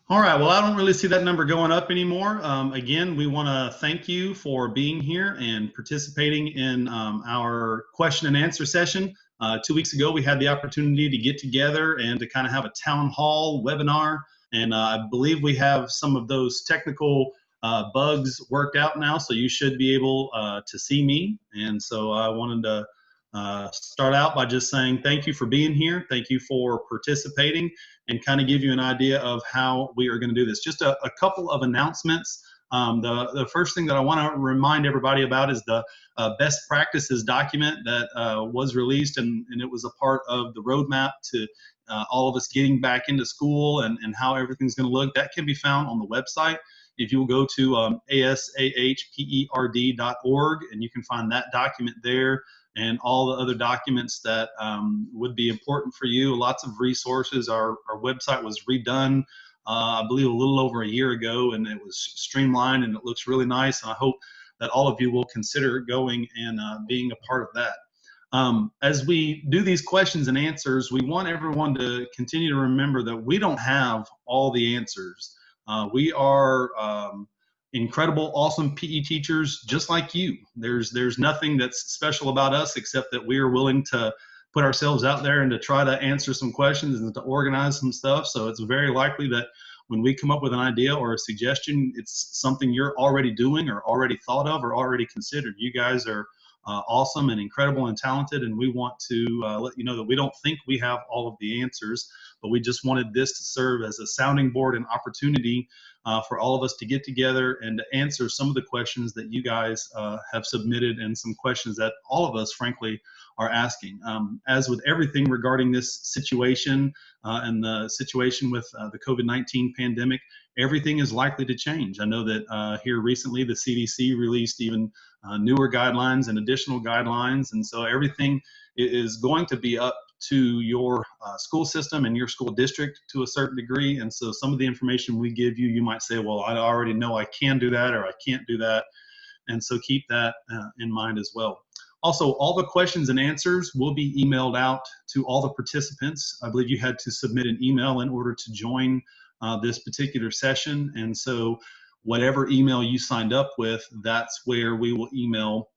All right, well, I don't really see that number going up anymore. Again, we want to thank you for being here and participating in our question and answer session. 2 weeks ago, we had the opportunity to get together and to kind of have a town hall webinar. And I believe we have some of those technical bugs worked out now, so you should be able to see me. And so I wanted to start out by just saying thank you for being here. Thank you for participating, and kind of give you an idea of how we are going to do this. Just a couple of announcements. The first thing that I want to remind everybody about is the best practices document that was released, and it was a part of the roadmap to all of us getting back into school and how everything's going to look. That can be found on the website. If you will go to ASAHPERD.org, and you can find that document there, and all the other documents that would be important for you. Lots of resources. Our website was redone, I believe, a little over a year ago, and it was streamlined, and it looks really nice. And I hope that all of you will consider going and being a part of that. As we do these questions and answers, we want everyone to continue to remember that we don't have all the answers. We are incredible, awesome PE teachers just like you. There's nothing that's special about us except that we are willing to put ourselves out there and to try to answer some questions and to organize some stuff. So it's very likely that when we come up with an idea or a suggestion, it's something you're already doing or already thought of or already considered. You guys are awesome and incredible and talented, and we want to let you know that we don't think we have all of the answers, but we just wanted this to serve as a sounding board and opportunity for all of us to get together and to answer some of the questions that you guys have submitted, and some questions that all of us, frankly, are asking. As with everything regarding this situation and the situation with the COVID-19 pandemic, everything is likely to change. I know that here recently the CDC released even newer guidelines and additional guidelines, and so everything is going to be up to your school system and your school district to a certain degree. And so some of the information we give you, you might say, well, I already know I can do that or I can't do that. And so keep that in mind as well. Also, all the questions and answers will be emailed out to all the participants. I believe you had to submit an email in order to join this particular session. And so whatever email you signed up with, that's where we will email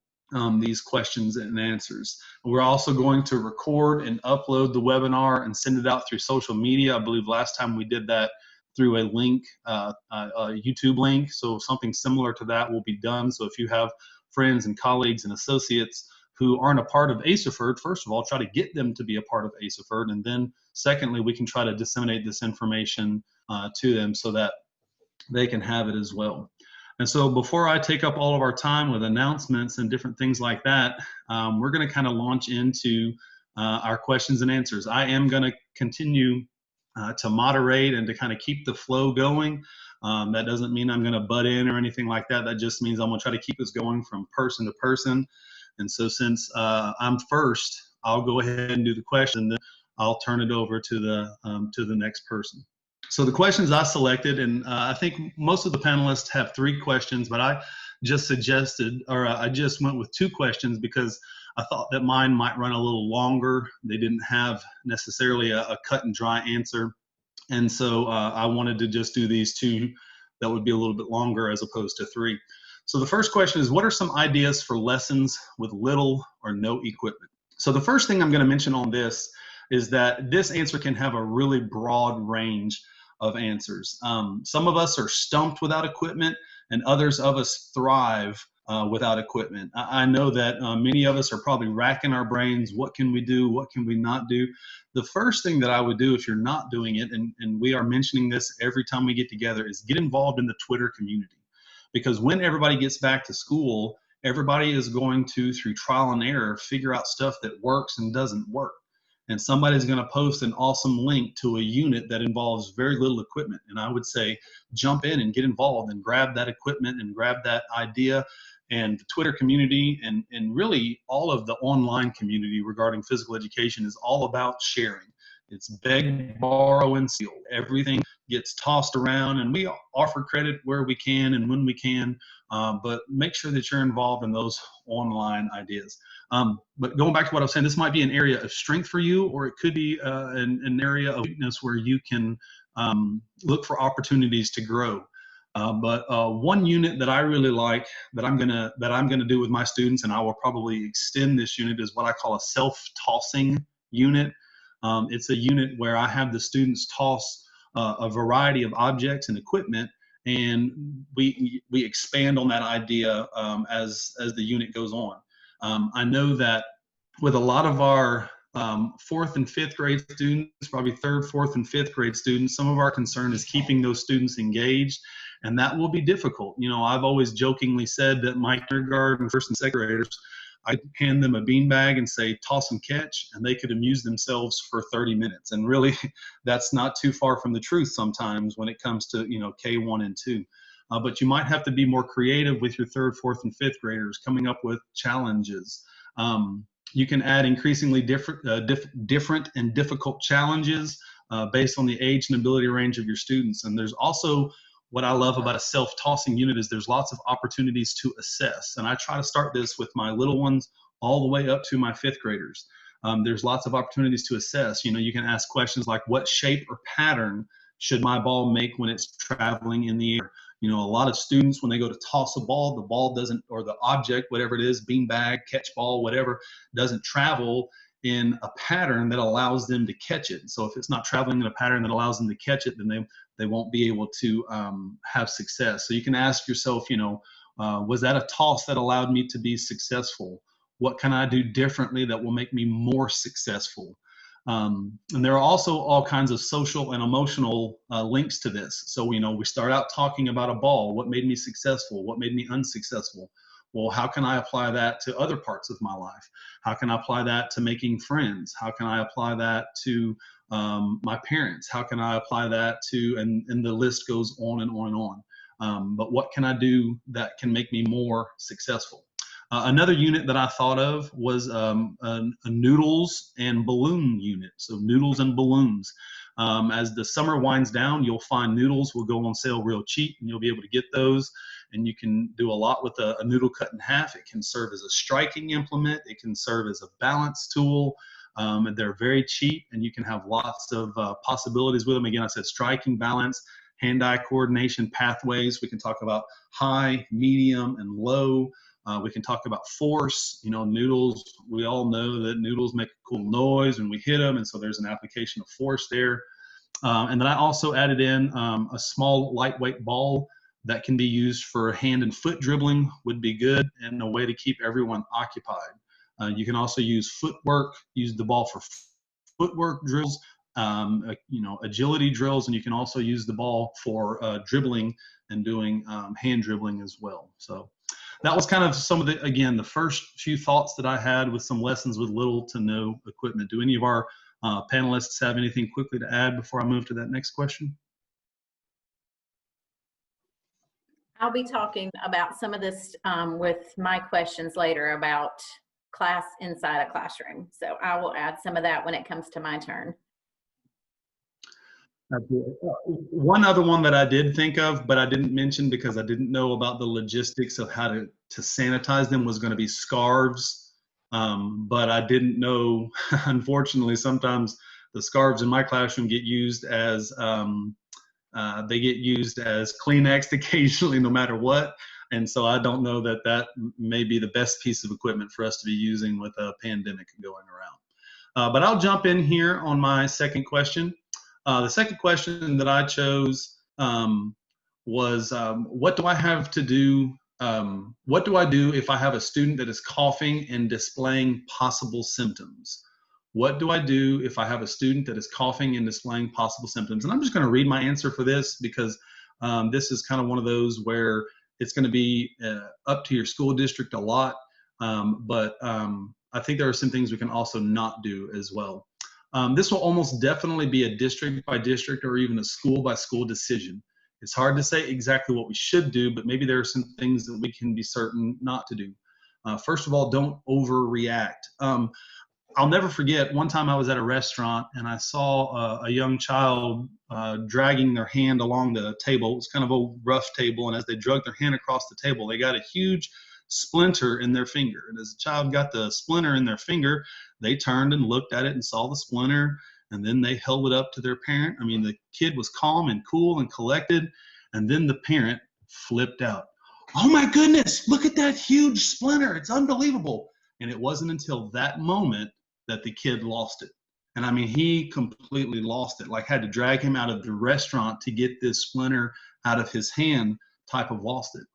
these questions and answers. We're also going to record and upload the webinar and send it out through social media. I believe last time we did that through a link, a YouTube link. So something similar to that will be done. So if you have friends and colleagues and associates who aren't a part of ASAHPERD, first of all, try to get them to be a part of ASAHPERD. And then secondly, we can try to disseminate this information to them so that they can have it as well. And so before I take up all of our time with announcements and different things like that, we're going to kind of launch into our questions and answers. I am going to continue to moderate and to kind of keep the flow going. That doesn't mean I'm going to butt in or anything like that. That just means I'm going to try to keep us going from person to person. And so since I'm first, I'll go ahead and do the question, and then I'll turn it over to the next person. So the questions I selected, and I think most of the panelists have 3 questions, but I just suggested, or I just went with 2 questions because I thought that mine might run a little longer. They didn't have necessarily a cut and dry answer. And so I wanted to just do these 2 that would be a little bit longer as opposed to 3. So the first question is, what are some ideas for lessons with little or no equipment? So the first thing I'm going to mention on this is that this answer can have a really broad range of answers. Some of us are stumped without equipment, and others of us thrive without equipment. I know that many of us are probably racking our brains. What can we do? What can we not do? The first thing that I would do if you're not doing it, and we are mentioning this every time we get together, is get involved in the Twitter community. Because when everybody gets back to school, everybody is going to, through trial and error, figure out stuff that works and doesn't work. And somebody's going to post an awesome link to a unit that involves very little equipment. And I would say jump in and get involved and grab that equipment and grab that idea. And the Twitter community and really all of the online community regarding physical education is all about sharing. It's beg, borrow, and steal. Everything gets tossed around, and we offer credit where we can and when we can, but make sure that you're involved in those online ideas. But going back to what I was saying, this might be an area of strength for you, or it could be an area of weakness where you can look for opportunities to grow. But one unit that I really like that I'm gonna do with my students, and I will probably extend this unit, is what I call a self-tossing unit. It's a unit where I have the students toss a variety of objects and equipment, and we expand on that idea as the unit goes on. I know that with a lot of our fourth and fifth grade students, probably third, fourth, and fifth grade students, some of our concern is keeping those students engaged, and that will be difficult. You know, I've always jokingly said that my kindergarten, first and second graders, I hand them a beanbag and say, toss and catch, and they could amuse themselves for 30 minutes. And really, that's not too far from the truth sometimes when it comes to, you know, K1 and 2. But you might have to be more creative with your third, fourth, and fifth graders, coming up with challenges. You can add increasingly different and difficult challenges based on the age and ability range of your students. And there's also, what I love about a self-tossing unit is there's lots of opportunities to assess. And I try to start this with my little ones all the way up to my fifth graders. There's lots of opportunities to assess. You know, you can ask questions like, what shape or pattern should my ball make when it's traveling in the air? You know, a lot of students, when they go to toss a ball, the ball doesn't, or the object, whatever it is, beanbag, catch ball, whatever, doesn't travel in a pattern that allows them to catch it. So if it's not traveling in a pattern that allows them to catch it, then they won't be able to have success. So you can ask yourself, you know, was that a toss that allowed me to be successful? What can I do differently that will make me more successful? And there are also all kinds of social and emotional links to this. So, you know, we start out talking about a ball. What made me successful? What made me unsuccessful? Well, how can I apply that to other parts of my life? How can I apply that to making friends? How can I apply that to my parents? How can I apply that to, and the list goes on and on and on. But what can I do that can make me more successful? Another unit that I thought of was a noodles and balloon unit. So noodles and balloons. As the summer winds down, you'll find noodles will go on sale real cheap, and you'll be able to get those. And you can do a lot with a noodle cut in half. It can serve as a striking implement. It can serve as a balance tool. And they're very cheap, and you can have lots of possibilities with them. Again, I said striking, balance, hand-eye coordination, pathways. We can talk about high, medium, and low. We can talk about force. You know, noodles, we all know that noodles make a cool noise when we hit them, and so there's an application of force there. And then I also added in a small lightweight ball that can be used for hand and foot dribbling would be good, and a way to keep everyone occupied. You can also use footwork, use the ball for footwork drills, you know, agility drills, and you can also use the ball for dribbling and doing hand dribbling as well. So that was kind of some of the, again, the first few thoughts that I had with some lessons with little to no equipment. Do any of our panelists have anything quickly to add before I move to that next question? I'll be talking about some of this with my questions later about class inside a classroom. So I will add some of that when it comes to my turn. One other one that I did think of, but I didn't mention because I didn't know about the logistics of how to sanitize them, was going to be scarves. But I didn't know, unfortunately, sometimes the scarves in my classroom get used as Kleenex occasionally, no matter what. And so I don't know that that may be the best piece of equipment for us to be using with a pandemic going around. But I'll jump in here on my second question. The second question that I chose was, what do I have to do? What do I do if I have a student that is coughing and displaying possible symptoms? What do I do if I have a student that is coughing and displaying possible symptoms? And I'm just going to read my answer for this because this is kind of one of those where it's going to be up to your school district a lot. But I think there are some things we can also not do as well. This will almost definitely be a district by district or even a school by school decision. It's hard to say exactly what we should do, but maybe there are some things that we can be certain not to do. First of all, don't overreact. I'll never forget one time I was at a restaurant and I saw a young child dragging their hand along the table. It was kind of a rough table, and as they dragged their hand across the table, they got a huge splinter in their finger. And as the child got the splinter in their finger, they turned and looked at it and saw the splinter, And then they held it up to their parent. I mean, the kid was calm and cool and collected. And then the parent flipped out. Oh my goodness, look at that huge splinter. It's unbelievable. And it wasn't until that moment that the kid lost it. And I mean, he completely lost it, like had to drag him out of the restaurant to get this splinter out of his hand, type of lost it.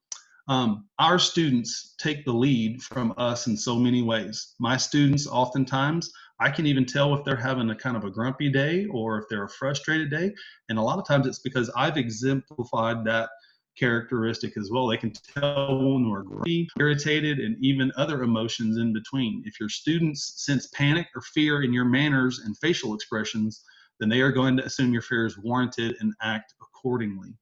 Our students take the lead from us in so many ways. My students, oftentimes, I can even tell if they're having a kind of a grumpy day or if they're a frustrated day. And a lot of times it's because I've exemplified that characteristic as well. They can tell when we're grumpy, irritated, and even other emotions in between. If your students sense panic or fear in your manners and facial expressions, then they are going to assume your fear is warranted and act accordingly.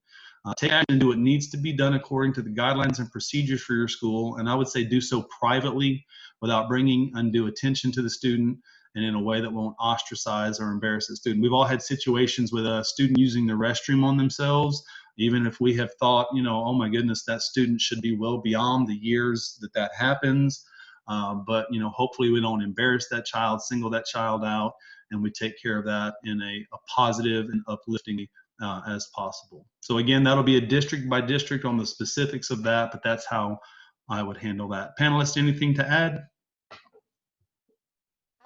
Take action and do what needs to be done according to the guidelines and procedures for your school. And I would say do so privately without bringing undue attention to the student and in a way that won't ostracize or embarrass the student. We've all had situations with a student using the restroom on themselves, even if we have thought, you know, oh my goodness, that student should be well beyond the years that that happens. But, you know, hopefully we don't embarrass that child, single that child out, and we take care of that in a positive and uplifting as possible. So again, that'll be a district by district on the specifics of that, but that's how I would handle that. Panelists, anything to add?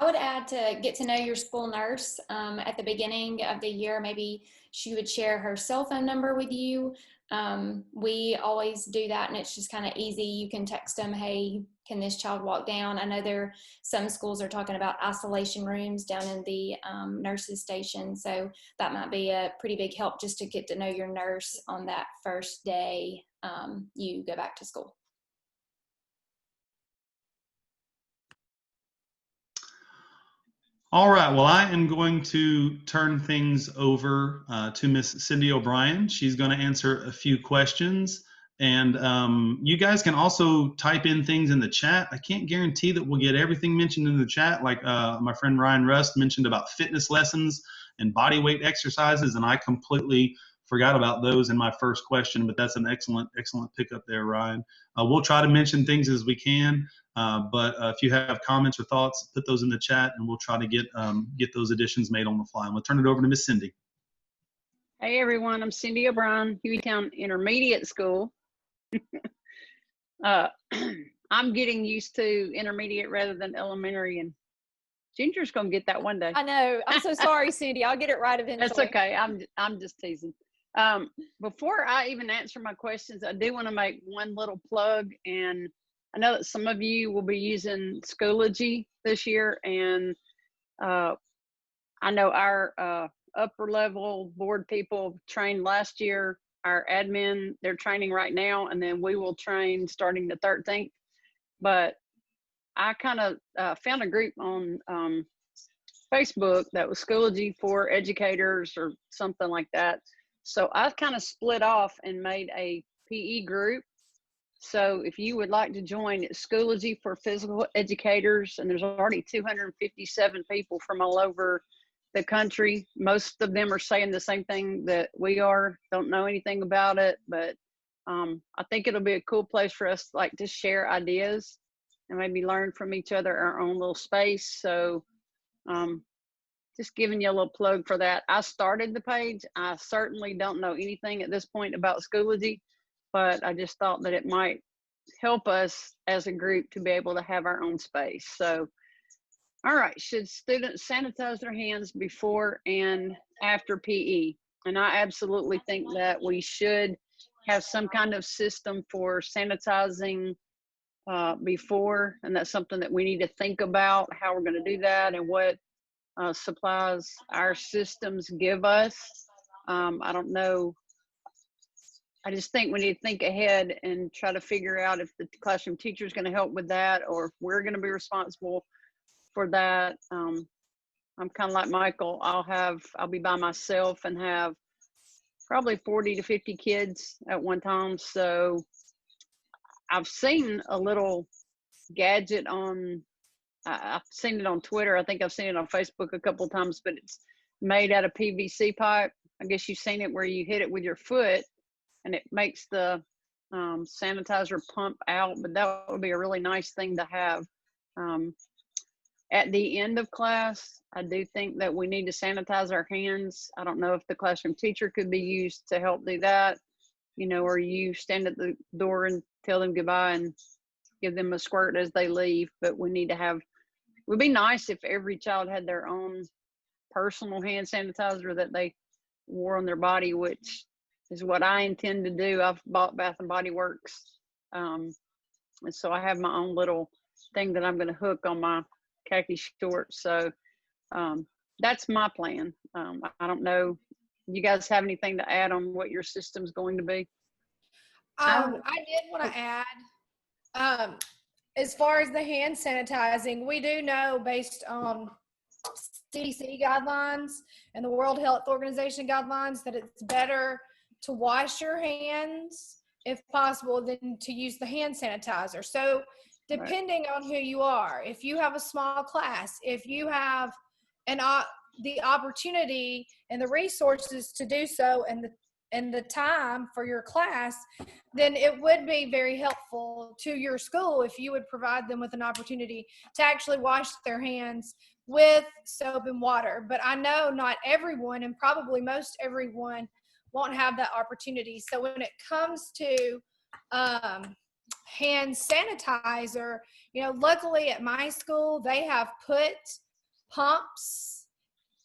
I would add to get to know your school nurse at the beginning of the year. Maybe she would share her cell phone number with you. We always do that, and it's just kind of easy. You can text them, hey, can this child walk down? I know some schools are talking about isolation rooms down in the nurses station, so that might be a pretty big help just to get to know your nurse on that first day you go back to school. All right, well, I am going to turn things over to Miss Cindy O'Brien. She's going to answer a few questions. And you guys can also type in things in the chat. I can't guarantee that we'll get everything mentioned in the chat. Like my friend Ryan Rust mentioned about fitness lessons and body weight exercises, and I completely forgot about those in my first question, but that's an excellent pickup there, Ryan. We'll try to mention things as we can, but if you have comments or thoughts, put those in the chat, and we'll try to get those additions made on the fly. And we'll turn it over to Miss Cindy. Hey everyone, I'm Cindy O'Brien, Hueytown Intermediate School. I'm getting used to intermediate rather than elementary, and Ginger's gonna get that one day. I know. I'm so sorry, Cindy. I'll get it right eventually. That's okay. I'm just teasing. Before I even answer my questions, I do want to make one little plug, and I know that some of you will be using Schoology this year, and I know our upper level board people trained last year. Our admin, they're training right now, and then we will train starting the 13th. But I kind of found a group on Facebook that was Schoology for educators or something like that. So I kind of split off and made a PE group. So if you would like to join, it's Schoology for physical educators, and there's already 257 people from all over the country. Most of them are saying the same thing that we are. Don't know anything about it, but I think it'll be a cool place for us like to share ideas and maybe learn from each other, our own little space. So just giving you a little plug for that. I started the page. I certainly don't know anything at this point about Schoology, but I just thought that it might help us as a group to be able to have our own space. So, all right, should students sanitize their hands before and after PE? And I absolutely think that we should have some kind of system for sanitizing before, and that's something that we need to think about, how we're going to do that and what supplies our systems give us. I don't know. I just think we need to think ahead and try to figure out if the classroom teacher is going to help with that, or if we're going to be responsible for that. I'm kind of like Michael. I'll be by myself and have probably 40 to 50 kids at one time. So I've seen a little gadget on, I've seen it on Twitter. I think I've seen it on Facebook a couple of times, but it's made out of PVC pipe. I guess you've seen it where you hit it with your foot and it makes the sanitizer pump out, but that would be a really nice thing to have. At the end of class, I do think that we need to sanitize our hands. I don't know if the classroom teacher could be used to help do that. Or you stand at the door and tell them goodbye and give them a squirt as they leave. But we need to have, it would be nice if every child had their own personal hand sanitizer that they wore on their body, which is what I intend to do. I've bought Bath and Body Works. And so I have my own little thing that I'm going to hook on my khaki shorts. So that's my plan. I don't know. You guys have anything to add on what your system's going to be? I did want to add, as far as the hand sanitizing, we do know based on CDC guidelines and the World Health Organization guidelines that it's better to wash your hands if possible than to use the hand sanitizer. So depending on who you are, if you have a small class, if you have the opportunity and the resources to do so and the time for your class, then it would be very helpful to your school if you would provide them with an opportunity to actually wash their hands with soap and water. But I know not everyone, and probably most everyone, won't have that opportunity. So when it comes to hand sanitizer, luckily at my school, they have put pumps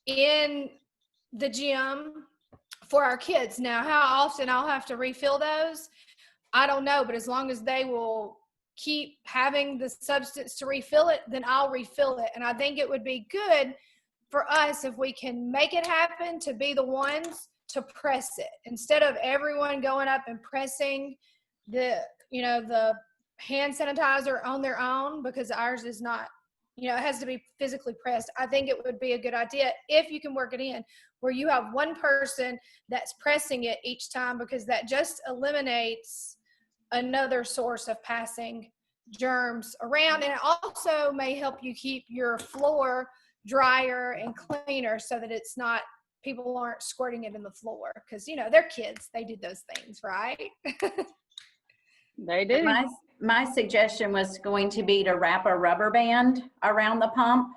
in the gym for our kids. Now, how often I'll have to refill those, I don't know, but as long as they will keep having the substance to refill it, then I'll refill it. And I think it would be good for us if we can make it happen to be the ones to press it instead of everyone going up and pressing the hand sanitizer on their own, because ours is not, it has to be physically pressed. I think it would be a good idea if you can work it in where you have one person that's pressing it each time, because that just eliminates another source of passing germs around. And it also may help you keep your floor drier and cleaner so that it's not, people aren't squirting it in the floor, because they're kids, they do those things, right? They do. My suggestion was going to be to wrap a rubber band around the pump,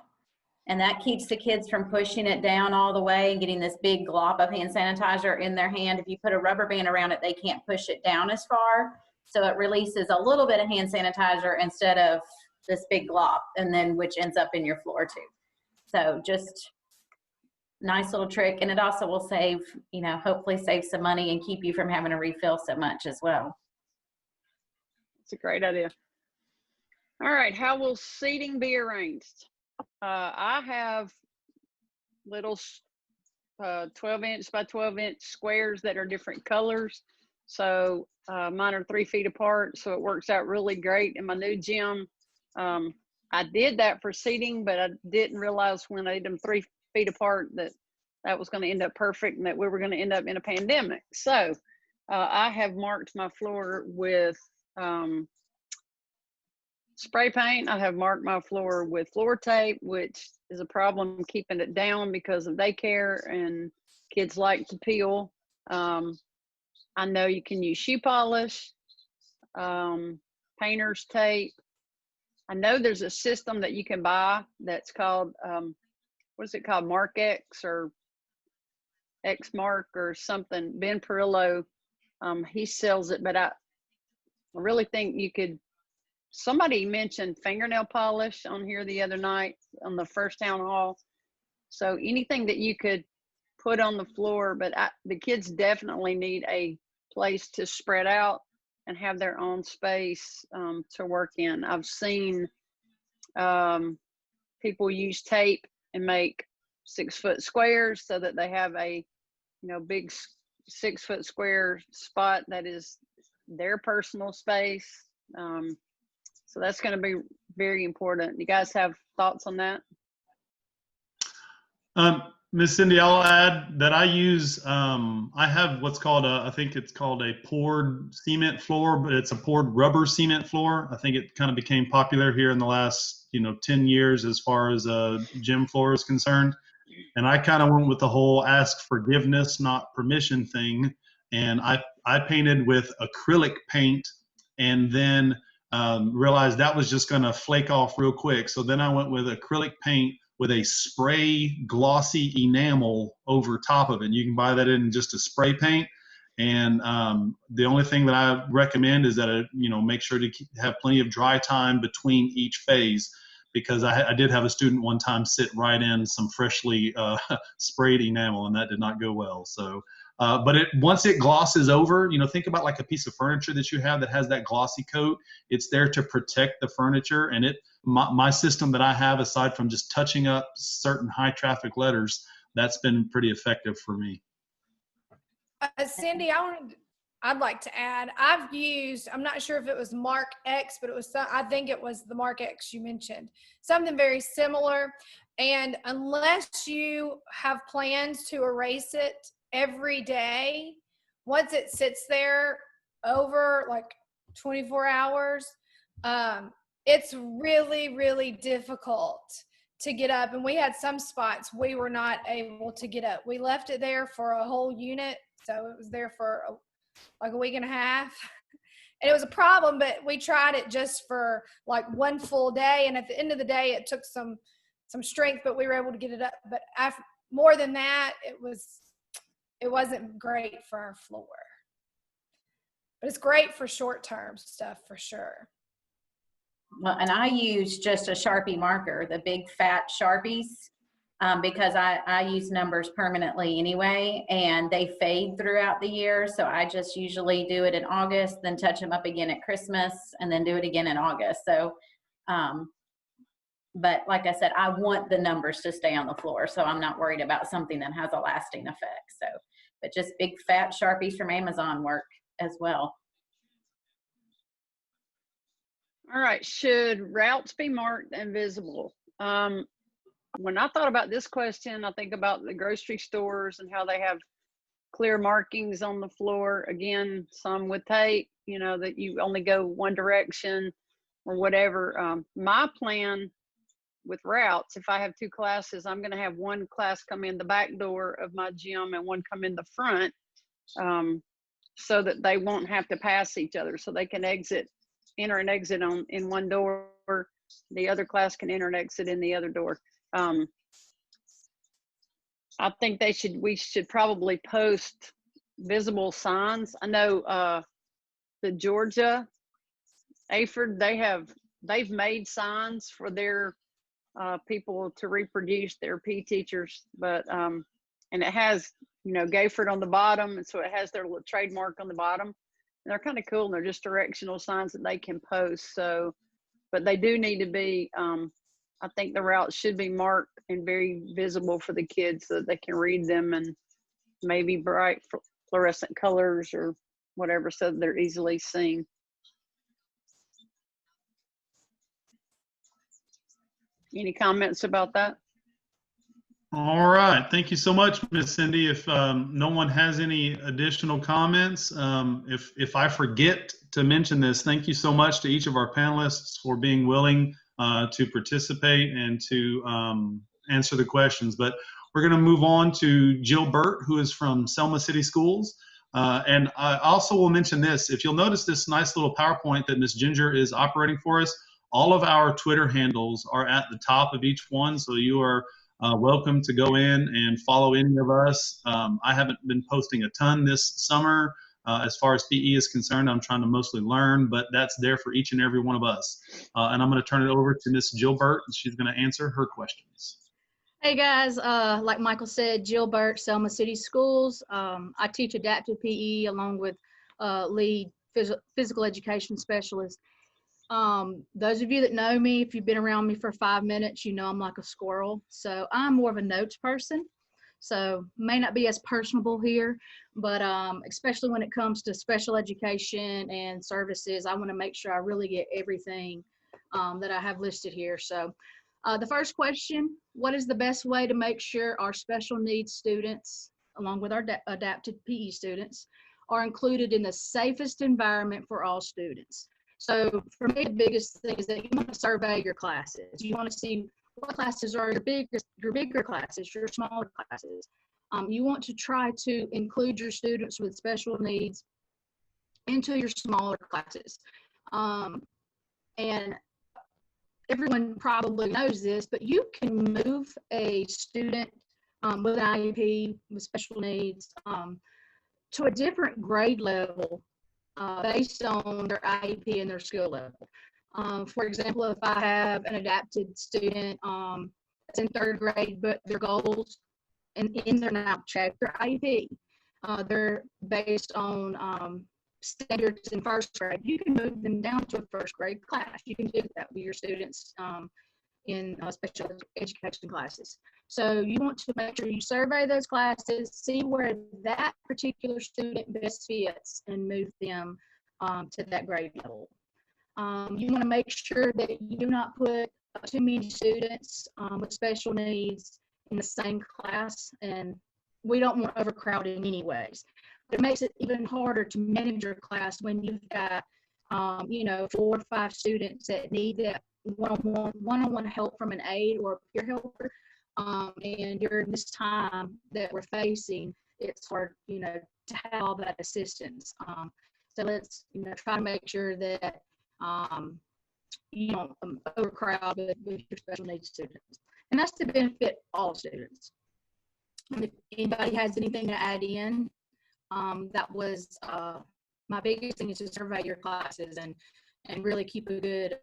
and that keeps the kids from pushing it down all the way and getting this big glob of hand sanitizer in their hand. If you put a rubber band around it, they can't push it down as far, so it releases a little bit of hand sanitizer instead of this big glob, and then which ends up in your floor too. So just nice little trick, and it also will save, hopefully save some money and keep you from having to refill so much as well. It's a great idea. All right, how will seating be arranged? I have little 12-inch by 12-inch squares that are different colors. So mine are 3 feet apart, so it works out really great in my new gym. I did that for seating, but I didn't realize when I did them 3 feet apart that was going to end up perfect and that we were going to end up in a pandemic. So I have marked my floor with spray paint. I have marked my floor with floor tape, which is a problem keeping it down because of daycare and kids like to peel. I know you can use shoe polish, painter's tape. I know there's a system that you can buy that's called, what is it called? Mark X or X Mark or something. Ben Perillo, he sells it, but I really think you could, somebody mentioned fingernail polish on here the other night on the first town hall. So anything that you could put on the floor, but the kids definitely need a place to spread out and have their own space to work in. I've seen people use tape and make 6-foot squares so that they have a big 6-foot square spot that is their personal space. So that's going to be very important. You guys have thoughts on that? Miss Cindy, I'll add that I use, I have what's called I think it's called a poured cement floor, but it's a poured rubber cement floor. I think it kind of became popular here in the last, 10 years as far as gym floor is concerned. And I kind of went with the whole ask forgiveness, not permission thing. And I painted with acrylic paint, and then realized that was just going to flake off real quick. So then I went with acrylic paint with a spray glossy enamel over top of it. You can buy that in just a spray paint. And the only thing that I recommend is that, make sure to have plenty of dry time between each phase, because I did have a student one time sit right in some freshly sprayed enamel, and that did not go well. So, but once it glosses over, think about like a piece of furniture that you have that has that glossy coat. It's there to protect the furniture, and my system that I have, aside from just touching up certain high traffic letters, that's been pretty effective for me. Cindy, I'd like to add, I've used, I'm not sure if it was Mark X, but I think it was the Mark X you mentioned, something very similar. And unless you have plans to erase it every day, once it sits there over like 24 hours, it's really, really difficult to get up. And we had some spots we were not able to get up. We left it there for a whole unit. So it was there for like a week and a half. And it was a problem, but we tried it just for like one full day. And at the end of the day, it took some strength, but we were able to get it up. But more than that, it wasn't great for our floor. But it's great for short-term stuff for sure. Well, and I use just a Sharpie marker, the big fat Sharpies, because I use numbers permanently anyway, and they fade throughout the year. So I just usually do it in August, then touch them up again at Christmas, and then do it again in August. So, but like I said, I want the numbers to stay on the floor, so I'm not worried about something that has a lasting effect. So, but just big fat Sharpies from Amazon work as well. All right, should routes be marked and visible? When I thought about this question, I think about the grocery stores and how they have clear markings on the floor. Again, some with tape, that you only go one direction or whatever. My plan with routes, if I have two classes, I'm going to have one class come in the back door of my gym and one come in the front, so that they won't have to pass each other, so they can enter and exit in one door. The other class can enter and exit in the other door. I think we should probably post visible signs. I know the Georgia ASAHPERD, they've made signs for their people to reproduce, their PE teachers, but and it has Gayford on the bottom, and so it has their little trademark on the bottom, and they're kind of cool, and they're just directional signs that they can post. So, but they do need to be I think the routes should be marked and very visible for the kids so that they can read them, and maybe bright fluorescent colors or whatever, so that they're easily seen. Any comments about that? All right. Thank you so much, Miss Cindy. If no one has any additional comments, if I forget to mention this, thank you so much to each of our panelists for being willing to participate and to answer the questions. But we're going to move on to Jill Burt, who is from Selma City Schools. And I also will mention this. If you'll notice this nice little PowerPoint that Miss Ginger is operating for us, all of our Twitter handles are at the top of each one. So you are welcome to go in and follow any of us. I haven't been posting a ton this summer. As far as PE is concerned, I'm trying to mostly learn, but that's there for each and every one of us. And I'm going to turn it over to Miss Jill Burt, and she's going to answer her questions. Hey guys, like Michael said, Jill Burt, Selma City Schools. I teach adaptive PE along with lead physical education specialist. Those of you that know me, if you've been around me for 5 minutes, you know I'm like a squirrel. So I'm more of a notes person. So may not be as personable here, but especially when it comes to special education and services, I want to make sure I really get everything that I have listed here. So the first question, what is the best way to make sure our special needs students, along with our adapted PE students, are included in the safest environment for all students? So for me, the biggest thing is that you want to survey your classes. You want to see what classes are your bigger classes, your smaller classes. You want to try to include your students with special needs into your smaller classes. And everyone probably knows this, but you can move a student with an IEP, with special needs, to a different grade level based on their IEP and their skill level. For example, if I have an adapted student that's in 3rd grade, but their goals and in their 9th chapter IEP, they're based on standards in 1st grade, you can move them down to a 1st grade class. You can do that with your students in special education classes. So you want to make sure you survey those classes, see where that particular student best fits, and move them to that grade level. You want to make sure that you do not put too many students with special needs in the same class, and we don't want overcrowding anyways. It makes it even harder to manage your class when you've got, 4 or 5 students that need that one-on-one help from an aide or a peer helper. And during this time that we're facing, it's hard, to have all that assistance. So let's, try to make sure that you don't overcrowd with your special needs students. And that's to benefit all students. And if anybody has anything to add in, that was my biggest thing, is to survey your classes and really keep a good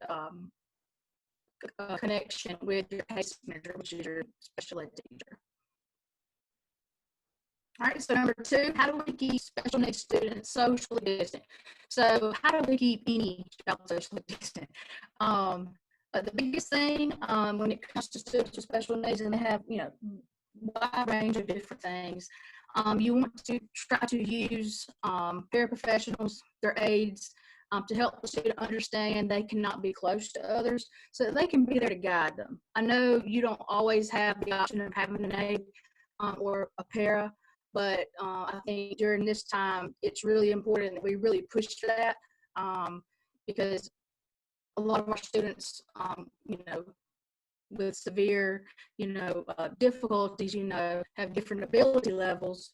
connection with your case manager, which is your special ed teacher. All right, so number 2, how do we keep special needs students socially distant? So how do we keep any child socially distant? The biggest thing when it comes to students with special needs, and they have, wide range of different things, you want to try to use paraprofessionals, their aides, to help the student understand they cannot be close to others, so that they can be there to guide them. I know you don't always have the option of having an aide or a para, but I think during this time, it's really important that we really push for that, because a lot of our students, with severe, difficulties, have different ability levels.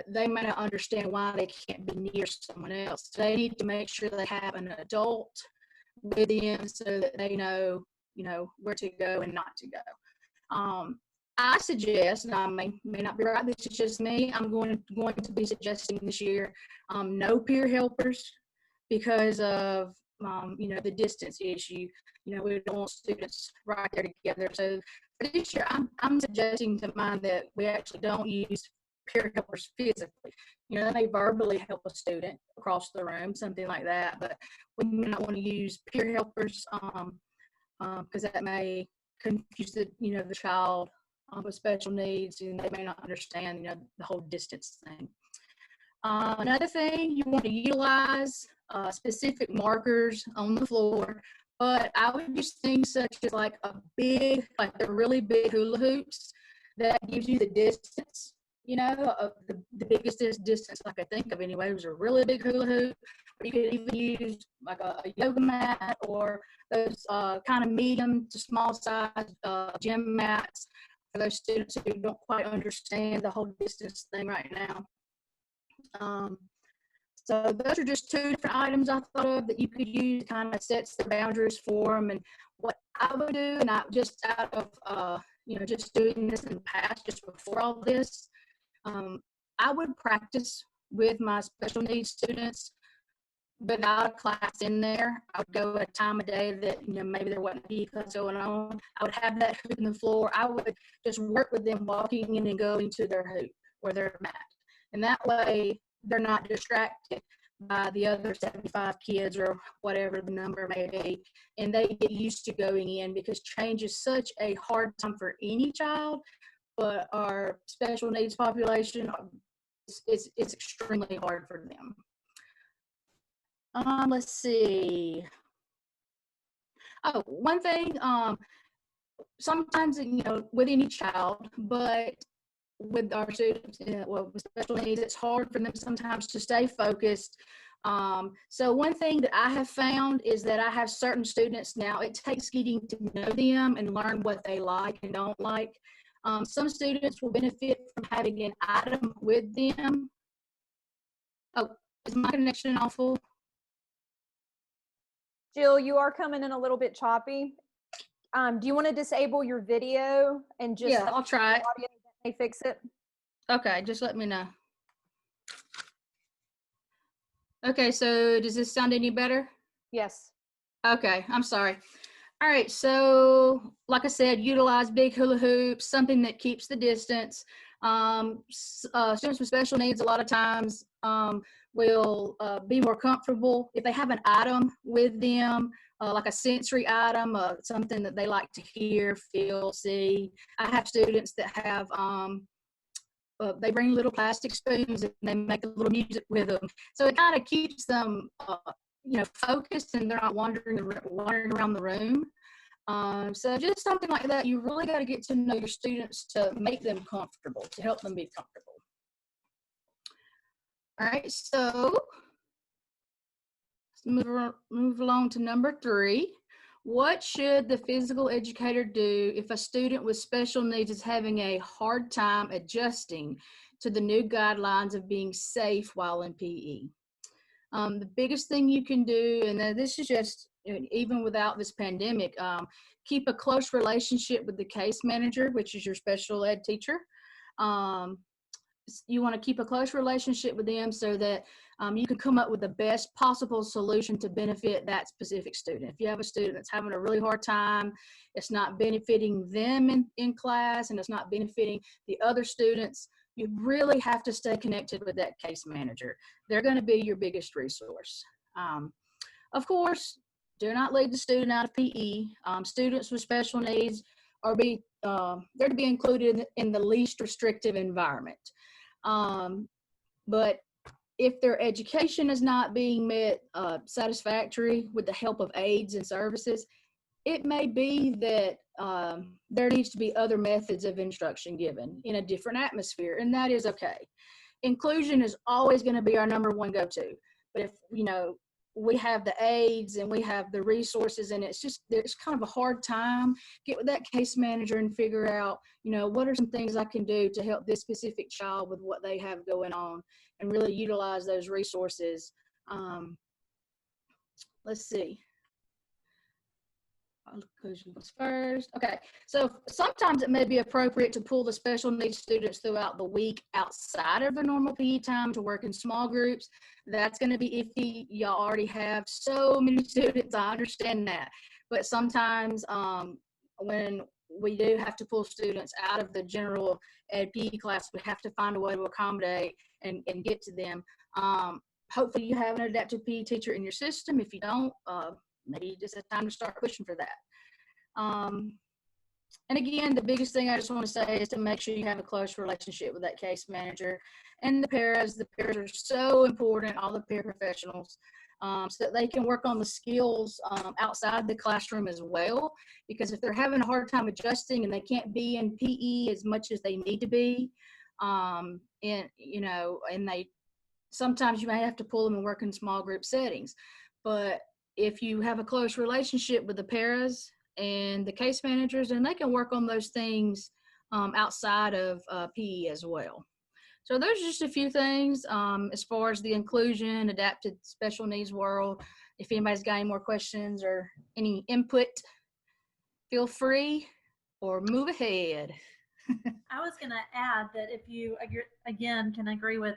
They may not understand why they can't be near someone else. They need to make sure they have an adult with them so that they know, where to go and not to go. I suggest, and I may not be right, this is just me, I'm going to be suggesting this year no peer helpers because of, the distance issue. We don't want students right there together. So for this year, I'm suggesting to mine that we actually don't use peer helpers physically. They may verbally help a student across the room, something like that, but we may not want to use peer helpers because that may confuse the child with special needs, and they may not understand, the whole distance thing. Another thing, you want to utilize specific markers on the floor, but I would use things such as like the really big hula hoops that gives you the distance, the biggest distance I could think of anyway was a really big hula hoop. Or you could even use like a yoga mat or those kind of medium to small size gym mats for those students who don't quite understand the whole distance thing right now. So those are just 2 different items I thought of that you could use, kind of sets the boundaries for them. And what I would do, and I just out of, just doing this in the past, just before all this, I would practice with my special needs students without a class in there. I would go at a time of day that, maybe there wasn't any class going on. I would have that hoop in the floor. I would just work with them walking in and going to their hoop or their mat. And that way, they're not distracted by the other 75 kids or whatever the number may be, and they get used to going in, because change is such a hard time for any child, but our special needs population, it's extremely hard for them. Let's see. Oh, one thing, sometimes, with any child, but with our students, with special needs, it's hard for them sometimes to stay focused. So one thing that I have found is that I have certain students now, it takes getting to know them and learn what they like and don't like. Some students will benefit from having an item with them. Oh, is my connection awful? Jill, you are coming in a little bit choppy. Do you want to disable your video and just Yeah, I'll try it. audio that may fix it? Okay, just let me know. Okay, so does this sound any better? Yes. Okay, I'm sorry. All right, so like I said, utilize big hula hoops, something that keeps the distance. Students with special needs a lot of times will be more comfortable if they have an item with them, like a sensory item, something that they like to hear, feel, see. I have students that have, they bring little plastic spoons and they make a little music with them. So it kind of keeps them, focused, and they're not wandering around the room. So just something like that. You really got to get to know your students to make them comfortable, to help them be comfortable. All right, so let's move along to number 3. What should the physical educator do if a student with special needs is having a hard time adjusting to the new guidelines of being safe while in PE? The biggest thing you can do, and this is just even without this pandemic, keep a close relationship with the case manager, which is your special ed teacher. You want to keep a close relationship with them so that you can come up with the best possible solution to benefit that specific student. If you have a student that's having a really hard time, it's not benefiting them in class, and it's not benefiting the other students, you really have to stay connected with that case manager. They're going to be your biggest resource. Of course, do not leave the student out of PE. Students with special needs they're to be included in the least restrictive environment. But if their education is not being met satisfactory with the help of aids and services, it may be that there needs to be other methods of instruction given in a different atmosphere, and that is okay. Inclusion is always going to be our number one go-to. But if, we have the aids and we have the resources, and there's kind of a hard time, get with that case manager and figure out, what are some things I can do to help this specific child with what they have going on, and really utilize those resources. Let's see. Inclusion was first. Okay, so sometimes it may be appropriate to pull the special needs students throughout the week outside of the normal PE time to work in small groups. That's going to be iffy. Y'all already have so many students. I understand that. But sometimes when we do have to pull students out of the general ed PE class, we have to find a way to accommodate and get to them. Hopefully you have an adaptive PE teacher in your system. If you don't, maybe just a time to start pushing for that. And again, the biggest thing I just want to say is to make sure you have a close relationship with that case manager and the paras. The paras are so important, all the paraprofessionals, so that they can work on the skills outside the classroom as well. Because if they're having a hard time adjusting and they can't be in PE as much as they need to be, and sometimes you may have to pull them and work in small group settings. But if you have a close relationship with the paras and the case managers, and they can work on those things outside of PE as well. So those are just a few things as far as the inclusion, adapted special needs world. If anybody's got any more questions or any input, feel free or move ahead. I was going to add that if you, again, can agree with,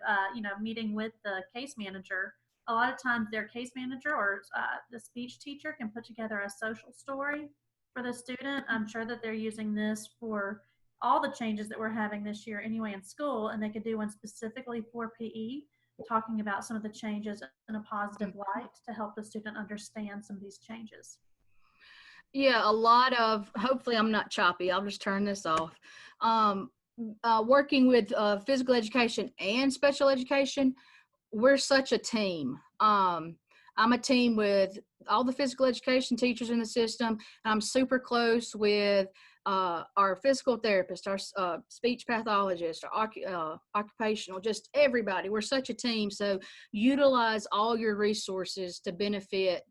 meeting with the case manager, a lot of times their case manager or the speech teacher can put together a social story for the student. I'm sure that they're using this for all the changes that we're having this year anyway in school, and they could do one specifically for PE, talking about some of the changes in a positive light to help the student understand some of these changes. Yeah, a lot of, hopefully I'm not choppy, I'll just turn this off. Working with physical education and special education, we're such a team. I'm a team with all the physical education teachers in the system. I'm super close with our physical therapist, our speech pathologist, our occupational, just everybody. We're such a team. So utilize all your resources to benefit,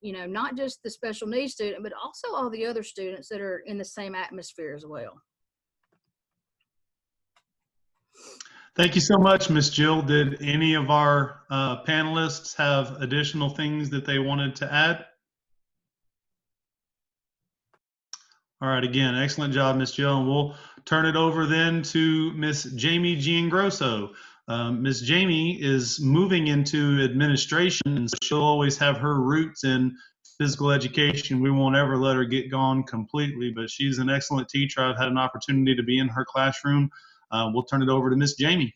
not just the special needs student, but also all the other students that are in the same atmosphere as well. Thank you so much, Ms. Jill. Did any of our panelists have additional things that they wanted to add? All right, again, excellent job, Miss Jill. And we'll turn it over then to Miss Jamie Giangrosso. Miss Jamie is moving into administration, and so she'll always have her roots in physical education. We won't ever let her get gone completely, but she's an excellent teacher. I've had an opportunity to be in her classroom. We'll turn it over to Miss Jamie.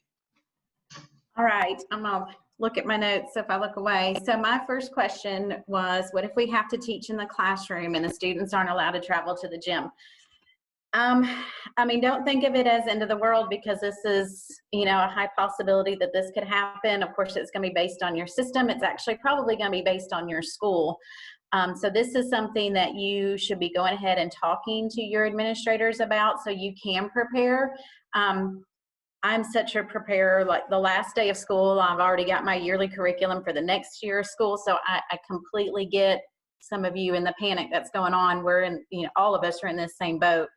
All right, I'm gonna look at my notes if I look away. So my first question was, what if we have to teach in the classroom and the students aren't allowed to travel to the gym? I mean, don't think of it as end of the world, because this is, you know, a high possibility that this could happen. Of course, it's gonna be based on your system. It's actually probably gonna be based on your school. So this is something that you should be going ahead and talking to your administrators about so you can prepare. I'm such a preparer. Like the last day of school, I've already got my yearly curriculum for the next year of school. So I completely get some of you in the panic that's going on. We're in, you know, all of us are in this same boat.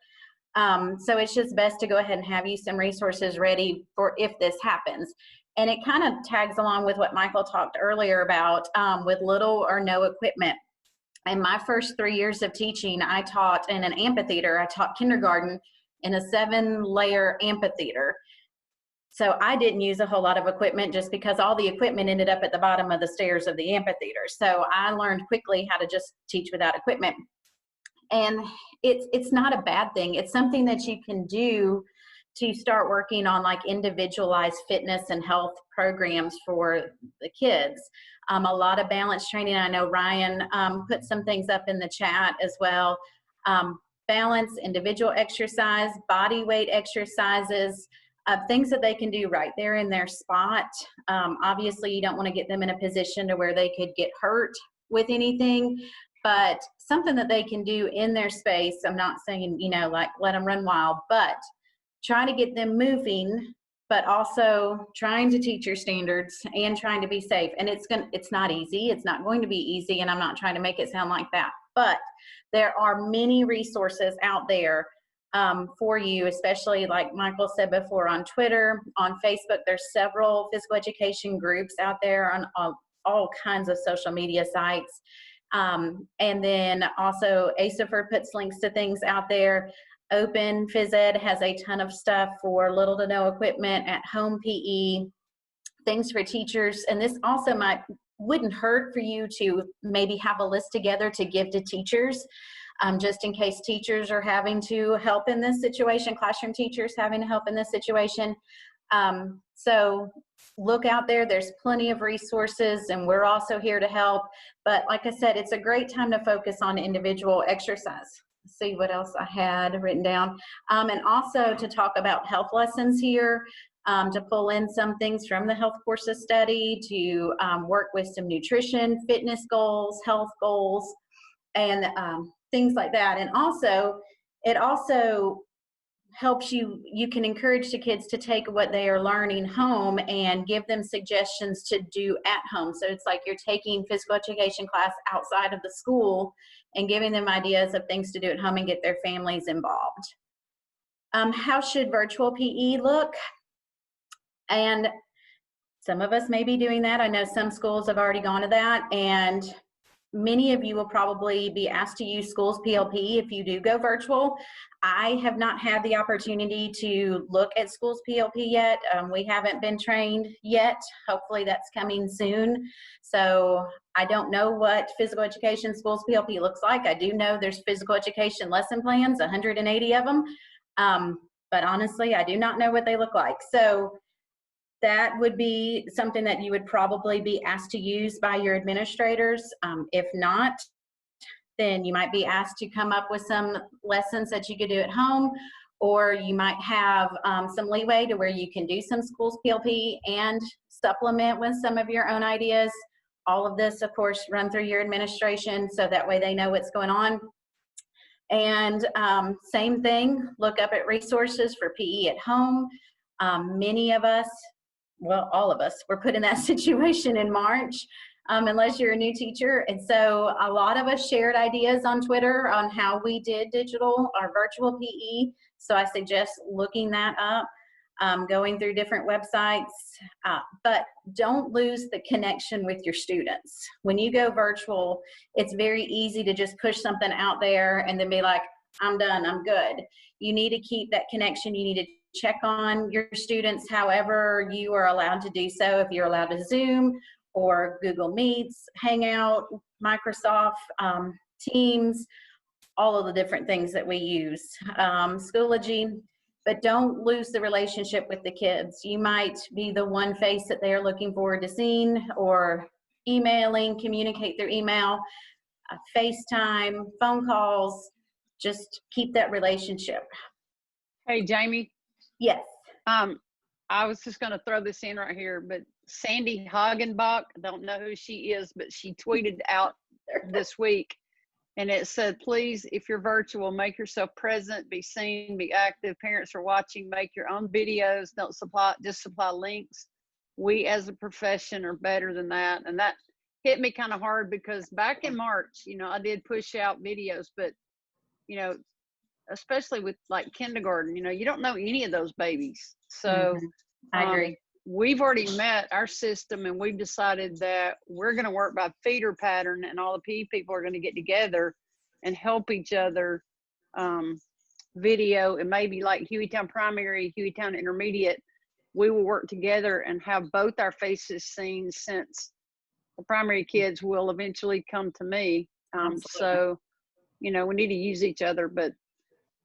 So it's just best to go ahead and have you some resources ready for if this happens. And it kind of tags along with what Michael talked earlier about with little or no equipment. In my first 3 years of teaching, I taught in an amphitheater. I taught kindergarten in a 7-layer amphitheater. So I didn't use a whole lot of equipment just because all the equipment ended up at the bottom of the stairs of the amphitheater. So I learned quickly how to just teach without equipment. And it's not a bad thing. It's something that you can do to start working on like individualized fitness and health programs for the kids. A lot of balance training. I know Ryan put some things up in the chat as well. Balance, individual exercise, body weight exercises, things that they can do right there in their spot. Obviously, you don't want to get them in a position to where they could get hurt with anything, but something that they can do in their space. I'm not saying, you know, like let them run wild, but try to get them moving, but also trying to teach your standards and trying to be safe. And it's not easy. It's not going to be easy. And I'm not trying to make it sound like that, but there are many resources out there for you, especially like Michael said before, on Twitter, on Facebook. There's several physical education groups out there on all kinds of social media sites. And then also ASAHPERD puts links to things out there. Open Phys Ed has a ton of stuff for little to no equipment, at home PE, things for teachers. And this also wouldn't hurt for you to maybe have a list together to give to teachers. Just in case teachers are having to help in this situation, classroom teachers having to help in this situation. So look out there, there's plenty of resources, and we're also here to help. But like I said, it's a great time to focus on individual exercise. Let's see what else I had written down. And also to talk about health lessons here, to pull in some things from the health courses study, to work with some nutrition, fitness goals, health goals, and things like that. And also, it also helps you can encourage the kids to take what they are learning home and give them suggestions to do at home. So it's like you're taking physical education class outside of the school and giving them ideas of things to do at home and get their families involved. How should virtual PE look? And some of us may be doing that. I know some schools have already gone to that, and many of you will probably be asked to use schools PLP if you do go virtual. I have not had the opportunity to look at schools PLP yet. We haven't been trained yet. Hopefully that's coming soon. So I don't know what physical education schools PLP looks like. I do know there's physical education lesson plans, 180 of them. But honestly, I do not know what they look like. So that would be something that you would probably be asked to use by your administrators. If not, then you might be asked to come up with some lessons that you could do at home, or you might have some leeway to where you can do some schools PLP and supplement with some of your own ideas. All of this, of course, run through your administration, so that way they know what's going on. And same thing, look up at resources for PE at home. Many of us, well, all of us were put in that situation in March, unless you're a new teacher. And so a lot of us shared ideas on Twitter on how we did digital or virtual PE. So I suggest looking that up, going through different websites, but don't lose the connection with your students. When you go virtual, it's very easy to just push something out there and then be like, I'm done, I'm good. You need to keep that connection. You need to check on your students however you are allowed to do so. If you're allowed to Zoom or Google Meets, Hangout, Microsoft Teams, all of the different things that we use. Schoology, but don't lose the relationship with the kids. You might be the one face that they're looking forward to seeing, or emailing, communicate through email, FaceTime, phone calls. Just keep that relationship. Hey, Jamie. Yes. I was just going to throw this in right here, but Sandy Hagenbach, I don't know who she is, but she tweeted out this week, and it said, please, if you're virtual, make yourself present, be seen, be active. Parents are watching, make your own videos. Don't just supply links. We as a profession are better than that. And that hit me kind of hard, because back in March, you know, I did push out videos, but, you know, especially with like kindergarten, you know, you don't know any of those babies. So I agree. We've already met our system, and we've decided that we're going to work by feeder pattern, and all the PE people are going to get together and help each other video, and maybe like Hueytown Primary, Hueytown Intermediate, we will work together and have both our faces seen, since the primary kids will eventually come to me. So, you know, we need to use each other, but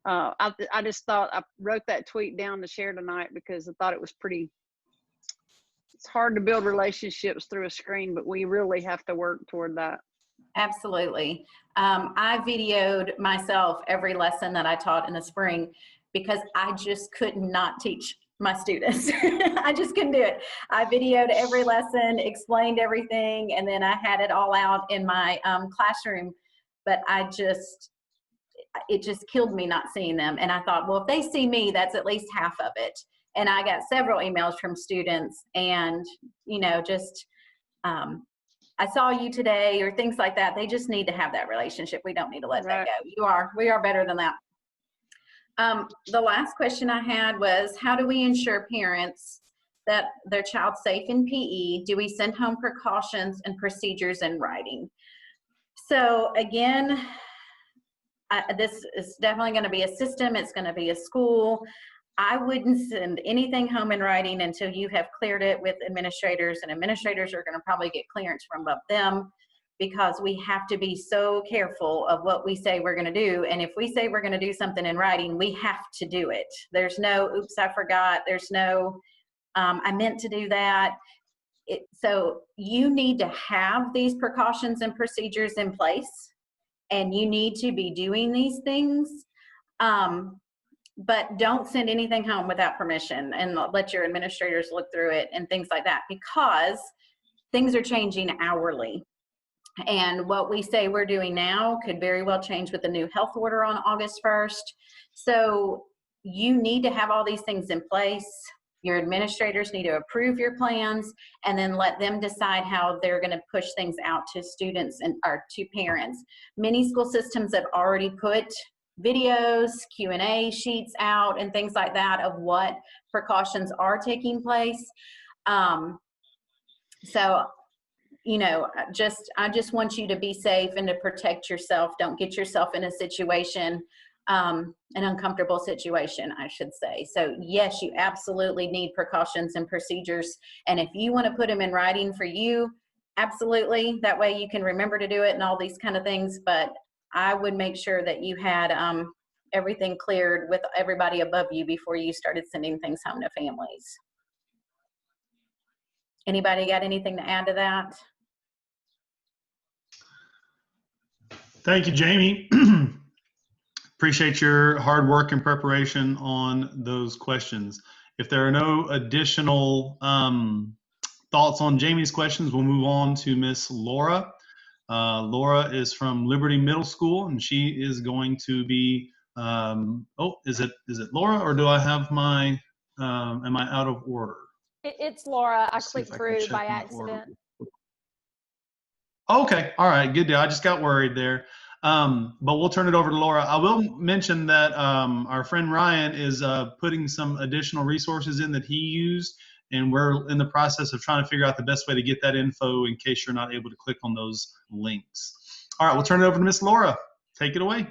I just thought, I wrote that tweet down to share tonight because I thought it was pretty, it's hard to build relationships through a screen, but we really have to work toward that. Absolutely. I videoed myself every lesson that I taught in the spring, because I just could not teach my students. I just couldn't do it. I videoed every lesson, explained everything, and then I had it all out in my classroom. But it just killed me not seeing them. And I thought, well, if they see me, that's at least half of it. And I got several emails from students, and, you know, just, I saw you today, or things like that. They just need to have that relationship. We don't need to let that go. We are better than that. The last question I had was, how do we ensure parents that their child's safe in PE? Do we send home precautions and procedures in writing? So again, this is definitely going to be a system. It's going to be a school. I wouldn't send anything home in writing until you have cleared it with administrators, and administrators are going to probably get clearance from above them, because we have to be so careful of what we say we're going to do. And if we say we're going to do something in writing, we have to do it. There's no, oops, I forgot. There's no, I meant to do that. So you need to have these precautions and procedures in place, and you need to be doing these things. But don't send anything home without permission, and let your administrators look through it and things like that, because things are changing hourly. And what we say we're doing now could very well change with the new health order on August 1st. So you need to have all these things in place. Your administrators need to approve your plans, and then let them decide how they're going to push things out to students or to parents. Many school systems have already put videos, Q&A sheets out, and things like that of what precautions are taking place. So, you know, I just want you to be safe and to protect yourself. Don't get yourself in a situation, an uncomfortable situation, I should say. So yes, you absolutely need precautions and procedures. And if you want to put them in writing for you, absolutely. That way you can remember to do it and all these kind of things. But I would make sure that you had everything cleared with everybody above you before you started sending things home to families. Anybody got anything to add to that? Thank you, Jamie. Appreciate your hard work and preparation on those questions. If there are no additional thoughts on Jamie's questions, we'll move on to Miss Laura. Laura is from Liberty Middle School, and she is going to be, is it Laura, or do I have my, am I out of order? It's Laura. I clicked through by accident. Okay, all right, good deal. I just got worried there. But we'll turn it over to Laura. I will mention that our friend Ryan is putting some additional resources in that he used, and we're in the process of trying to figure out the best way to get that info in case you're not able to click on those links. All right, we'll turn it over to Miss Laura. Take it away.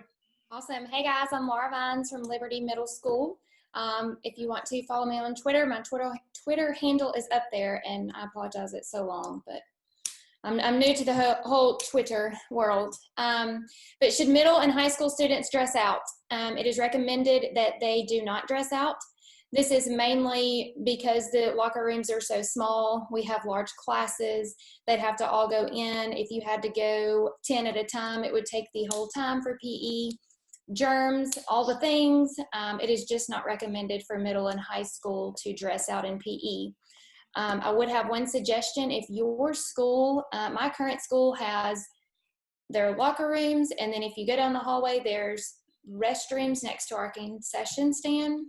Awesome. Hey guys, I'm Laura Vines from Liberty Middle School. If you want to follow me on Twitter, my Twitter handle is up there, and I apologize it's so long, but I'm new to the whole Twitter world. But should middle and high school students dress out? It is recommended that they do not dress out. This is mainly because the locker rooms are so small. We have large classes. They'd have to all go in. If you had to go 10 at a time, it would take the whole time for PE. Germs, all the things. It is just not recommended for middle and high school to dress out in PE. I would have one suggestion. If your school, my current school has their locker rooms, and then if you go down the hallway, there's restrooms next to our concession stand.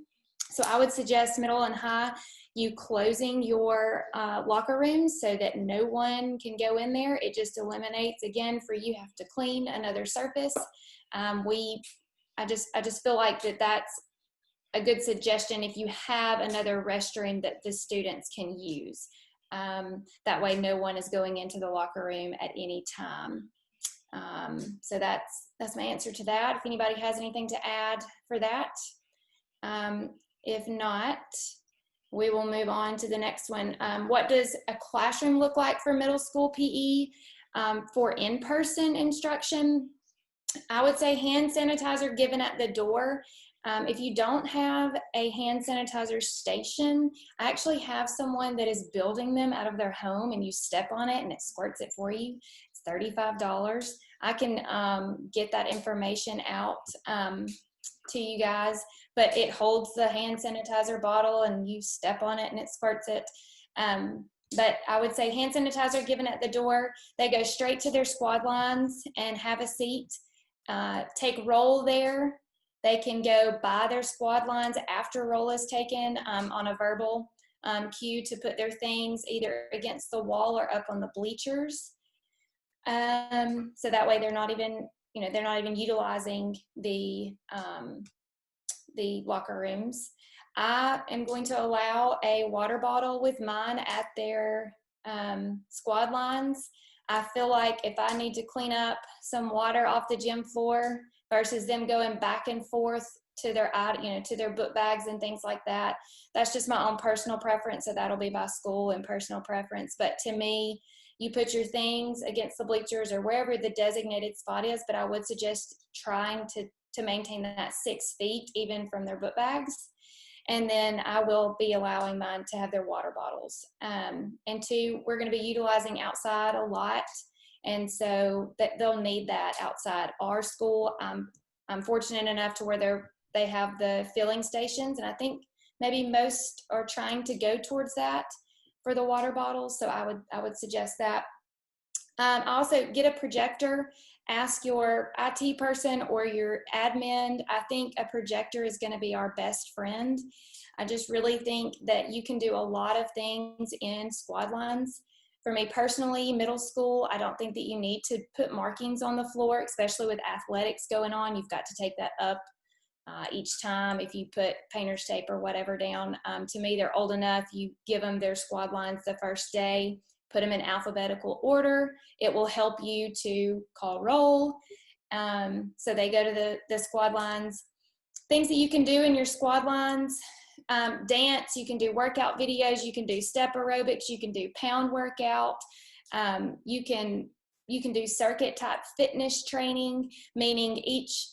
So I would suggest middle and high, you closing your locker rooms so that no one can go in there. It just eliminates, again, for you have to clean another surface. I just feel like that's a good suggestion if you have another restroom that the students can use. That way no one is going into the locker room at any time. So that's my answer to that. If anybody has anything to add for that. If not, we will move on to the next one. What does a classroom look like for middle school PE? For in-person instruction, I would say hand sanitizer given at the door. If you don't have a hand sanitizer station, I actually have someone that is building them out of their home, and you step on it and it squirts it for you. It's $35. I can get that information out to you guys, but it holds the hand sanitizer bottle and you step on it and it squirts it. But I would say hand sanitizer given at the door. They go straight to their squad lines and have a seat. Take roll there. They can go by their squad lines after roll is taken on a verbal cue to put their things either against the wall or up on the bleachers. So that way they're not even utilizing the locker rooms. I am going to allow a water bottle with mine at their squad lines. I feel like if I need to clean up some water off the gym floor versus them going back and forth to their, to their book bags and things like that, that's just my own personal preference. So that'll be by school and personal preference. But to me, you put your things against the bleachers or wherever the designated spot is, but I would suggest trying to maintain that 6 feet even from their book bags. And then I will be allowing mine to have their water bottles. And 2, we're going to be utilizing outside a lot. And so that they'll need that outside. Our school, I'm fortunate enough to where they have the filling stations. And I think maybe most are trying to go towards that for the water bottles. So I would suggest that. Also get a projector. Ask your IT person or your admin. I think a projector is going to be our best friend. I just really think that you can do a lot of things in squad lines. For me personally, middle school, I don't think that you need to put markings on the floor, especially with athletics going on. You've got to take that up each time if you put painter's tape or whatever down. To me, they're old enough. You give them their squad lines the first day. Put them in alphabetical order. It will help you to call roll. So they go to the squad lines. Things that you can do in your squad lines, dance, you can do workout videos, you can do step aerobics, you can do pound workout. You can do circuit type fitness training, meaning each,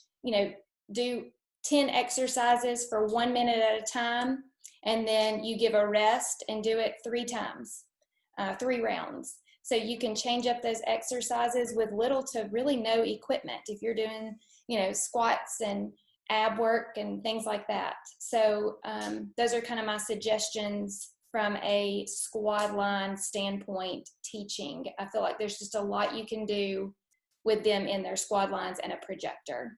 do 10 exercises for 1 minute at a time. And then you give a rest and do it 3 times. 3 rounds. So you can change up those exercises with little to really no equipment if you're doing, squats and ab work and things like that. So those are kind of my suggestions from a squad line standpoint teaching. I feel like there's just a lot you can do with them in their squad lines and a projector.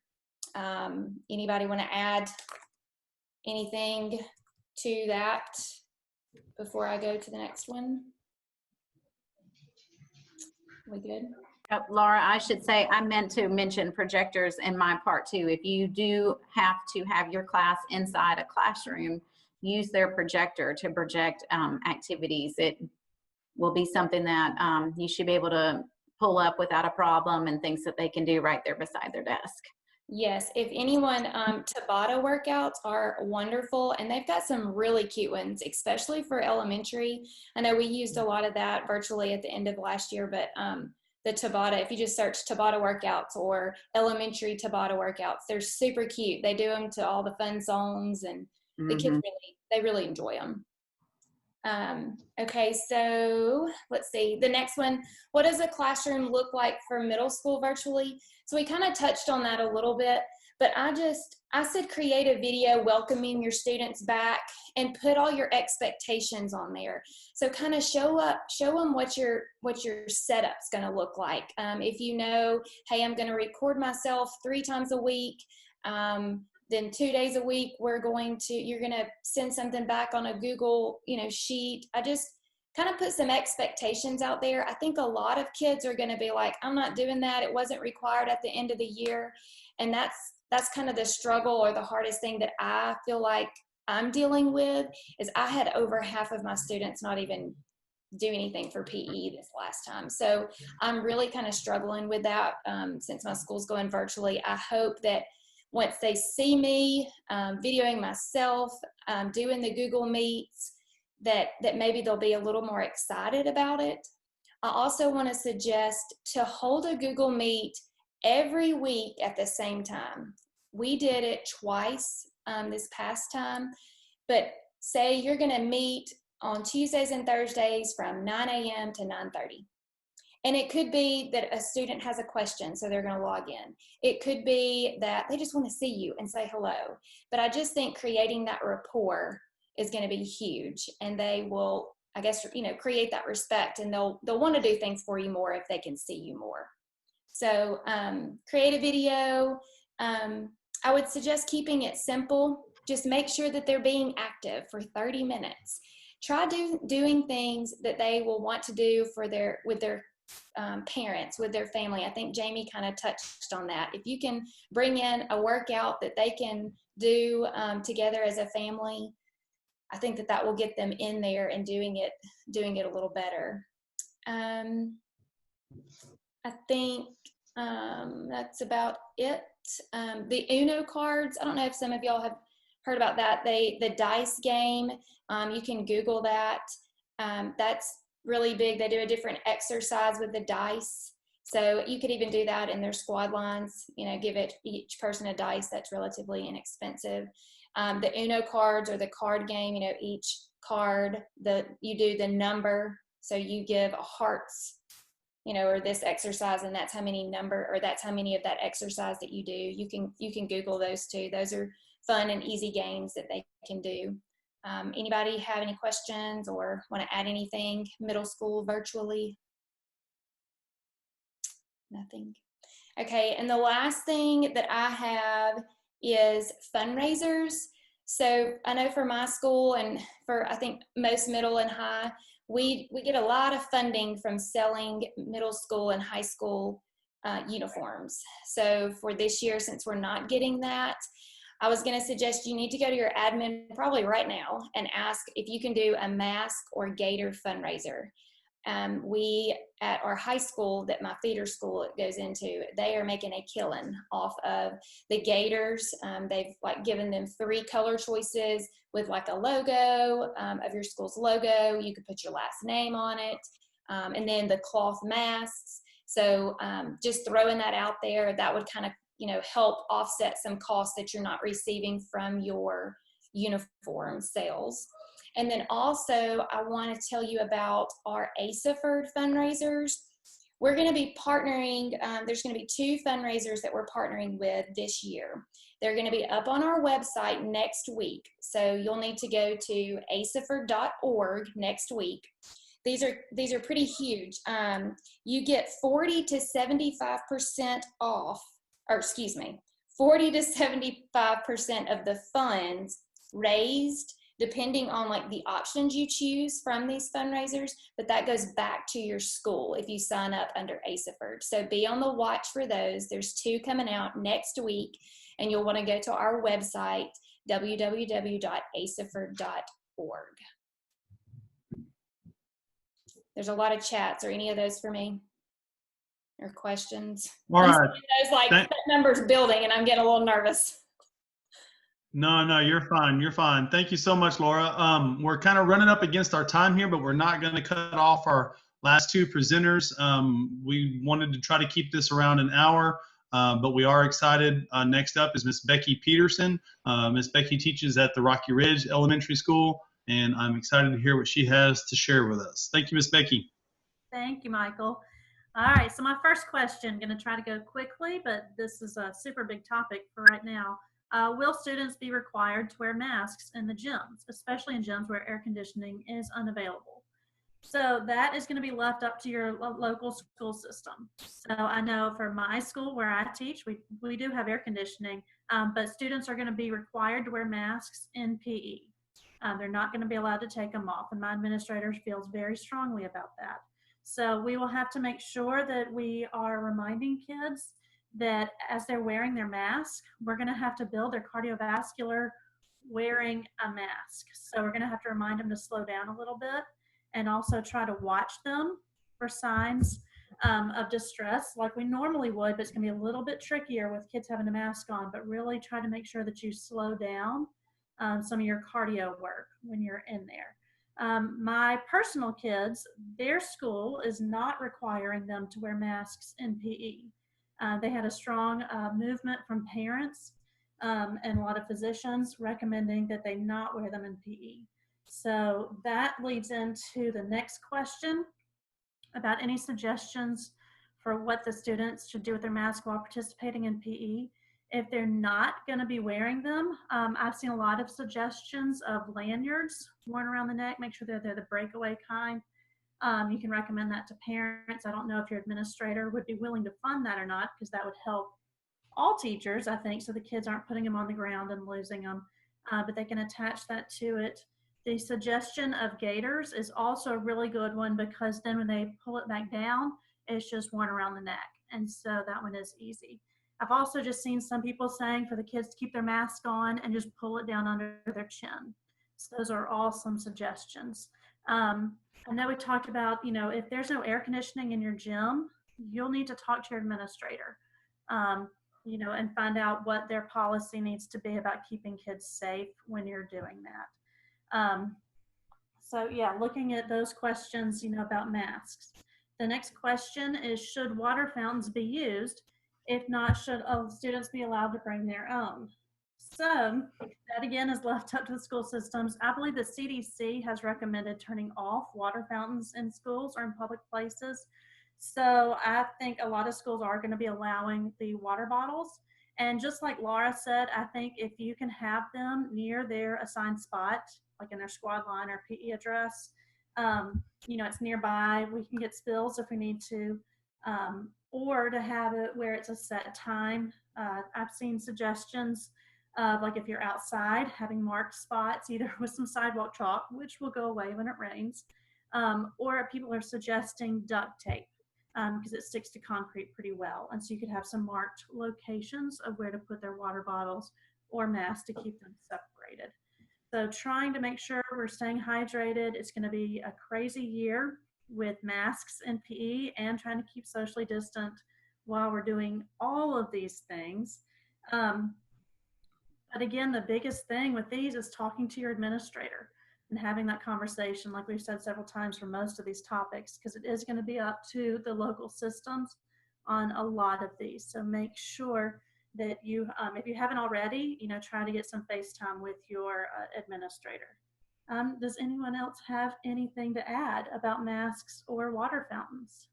Anybody want to add anything to that before I go to the next one? We good? Laura, I should say, I meant to mention projectors in my part too. If you do have to have your class inside a classroom, use their projector to project activities. It will be something that you should be able to pull up without a problem and things that they can do right there beside their desk. Yes, if anyone, Tabata workouts are wonderful, and they've got some really cute ones, especially for elementary. I know we used a lot of that virtually at the end of last year, but the Tabata, if you just search Tabata workouts or elementary Tabata workouts, they're super cute. They do them to all the fun songs, and the kids really enjoy them. Okay, so let's see. The next one, what does a classroom look like for middle school virtually? So we kind of touched on that a little bit, but I said create a video welcoming your students back and put all your expectations on there. So kind of show them what your setup's going to look like. If you know, hey, I'm going to record myself 3 times a week, then 2 days a week, you're going to send something back on a Google, sheet. I just kind of put some expectations out there. I think a lot of kids are going to be like, I'm not doing that. It wasn't required at the end of the year. And that's kind of the struggle or the hardest thing that I feel like I'm dealing with is I had over half of my students not even do anything for PE this last time. So I'm really kind of struggling with that since my school's going virtually. I hope that once they see me videoing myself, doing the Google Meets, that maybe they'll be a little more excited about it. I also want to suggest to hold a Google Meet every week at the same time. We did it twice this past time, but say you're going to meet on Tuesdays and Thursdays from 9 a.m. to 9:30. And it could be that a student has a question, so they're going to log in. It could be that they just want to see you and say hello. But I just think creating that rapport is going to be huge, and they will, I guess, create that respect, and they'll want to do things for you more if they can see you more. So create a video. I would suggest keeping it simple. Just make sure that they're being active for 30 minutes. Try doing things that they will want to do with their parents, with their family. I think Jamie kind of touched on that. If you can bring in a workout that they can do together as a family, I think that will get them in there and doing it a little better. I think that's about it. The Uno cards, I don't know if some of y'all have heard about that. The dice game, you can Google that. That's really big. They do a different exercise with the dice. So you could even do that in their squad lines, give each person a dice. That's relatively inexpensive. The Uno cards or the card game, each card, you do the number. So you give hearts, or this exercise, and that's how many that's how many of that exercise that you do. You can Google those too. Those are fun and easy games that they can do. Anybody have any questions or want to add anything middle school virtually? Nothing. Okay, and the last thing that I have is fundraisers. So I know for my school and for I think most middle and high, we get a lot of funding from selling middle school and high school uniforms. So for this year, since we're not getting that, I was going to suggest you need to go to your admin probably right now and ask if you can do a mask or gator fundraiser. We at our high school that my feeder school goes into, they are making a killing off of the gators. They've given them 3 color choices with a logo of your school's logo. You could put your last name on it, and then the cloth masks. So just throwing that out there, that would kind of help offset some costs that you're not receiving from your uniform sales. And then also, I want to tell you about our ASAHPERD fundraisers. We're going to be partnering, there's going to be 2 fundraisers that we're partnering with this year. They're going to be up on our website next week. So you'll need to go to asapherd.org next week. These are pretty huge. You get 40 to 75% off, or excuse me, 40 to 75% of the funds raised, depending on the options you choose from these fundraisers, but that goes back to your school if you sign up under ASAHPERD. So be on the watch for those. There's 2 coming out next week, and you'll want to go to our website, www.asapherd.org. There's a lot of chats. Are any of those for me? or questions. All right. Those, like, that number's building and I'm getting a little nervous. No, you're fine. You're fine. Thank you so much, Laura. We're kind of running up against our time here, but we're not going to cut off our last two presenters. We wanted to try to keep this around an hour, but we are excited. Next up is Miss Becky Peterson. Miss Becky teaches at the Rocky Ridge Elementary School, and I'm excited to hear what she has to share with us. Thank you, Miss Becky. Thank you, Michael. All right, so my first question, going to try to go quickly, but this is a super big topic for right now. Will students be required to wear masks in the gyms, especially in gyms where air conditioning is unavailable? So that is going to be left up to your local school system. So I know for my school where I teach, we do have air conditioning, but students are going to be required to wear masks in PE. They're not going to be allowed to take them off, and my administrator feels very strongly about that. So we will have to make sure that we are reminding kids that as they're wearing their mask, we're going to have to build their cardiovascular wearing a mask. So we're going to have to remind them to slow down a little bit and also try to watch them for signs of distress like we normally would, but it's going to be a little bit trickier with kids having a mask on, but really try to make sure that you slow down some of your cardio work when you're in there. My personal kids, their school is not requiring them to wear masks in PE. They had a strong movement from parents and a lot of physicians recommending that they not wear them in PE. So that leads into the next question about any suggestions for what the students should do with their mask while participating in PE. If they're not going to be wearing them, I've seen a lot of suggestions of lanyards worn around the neck. Make sure they're the breakaway kind. You can recommend that to parents. I don't know if your administrator would be willing to fund that or not, because that would help all teachers, I think, so the kids aren't putting them on the ground and losing them, but they can attach that to it. The suggestion of gaiters is also a really good one, because then when they pull it back down, it's just worn around the neck. And so that one is easy. I've also just seen some people saying for the kids to keep their mask on and just pull it down under their chin. So those are all some suggestions. I know we talked about, if there's no air conditioning in your gym, you'll need to talk to your administrator, and find out what their policy needs to be about keeping kids safe when you're doing that. So yeah, looking at those questions, about masks. The next question is, should water fountains be used? If not, should students be allowed to bring their own? So that again is left up to the school systems. I believe the CDC has recommended turning off water fountains in schools or in public places. So I think a lot of schools are going to be allowing the water bottles. And just like Laura said, I think if you can have them near their assigned spot, like in their squad line or PE address, it's nearby, we can get spills if we need to, or to have it where it's a set time. I've seen suggestions of, like, if you're outside, having marked spots, either with some sidewalk chalk, which will go away when it rains, or people are suggesting duct tape because it sticks to concrete pretty well. And so you could have some marked locations of where to put their water bottles or masks to keep them separated. So trying to make sure we're staying hydrated. It's going to be a crazy year with masks and PE and trying to keep socially distant while we're doing all of these things. But again, the biggest thing with these is talking to your administrator and having that conversation, like we've said several times for most of these topics, because it is going to be up to the local systems on a lot of these. So make sure that you, if you haven't already, try to get some FaceTime with your administrator. Does anyone else have anything to add about masks or water fountains?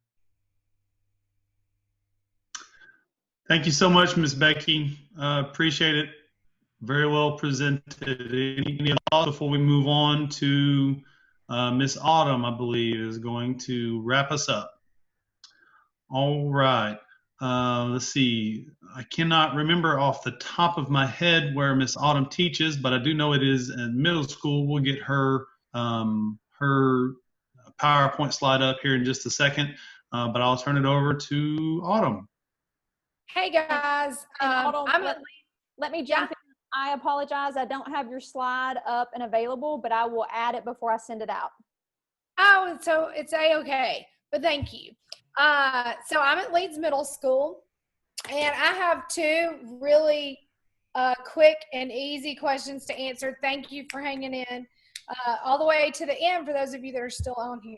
Thank you so much, Ms. Becky. Appreciate it. Very well presented. Any thoughts before we move on to Ms. Autumn, I believe, is going to wrap us up. All right. Let's see. I cannot remember off the top of my head where Miss Autumn teaches, but I do know it is in middle school. We'll get her her PowerPoint slide up here in just a second, but I'll turn it over to Autumn. Hey guys, let me jump in. I apologize. I don't have your slide up and available, but I will add it before I send it out. Oh, so it's A-okay. but thank you. So I'm at Leeds Middle School, and I have two really quick and easy questions to answer. Thank you for hanging in all the way to the end for those of you that are still on here.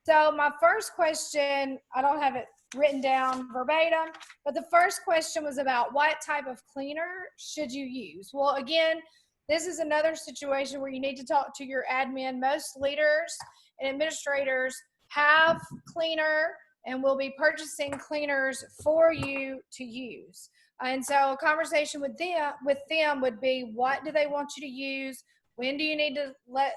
So my first question, I don't have it written down verbatim, but the first question was about what type of cleaner should you use? Well, again, this is another situation where you need to talk to your admin. Most leaders and administrators have cleaner and will be purchasing cleaners for you to use. And so a conversation with them would be, what do they want you to use? When do you need to let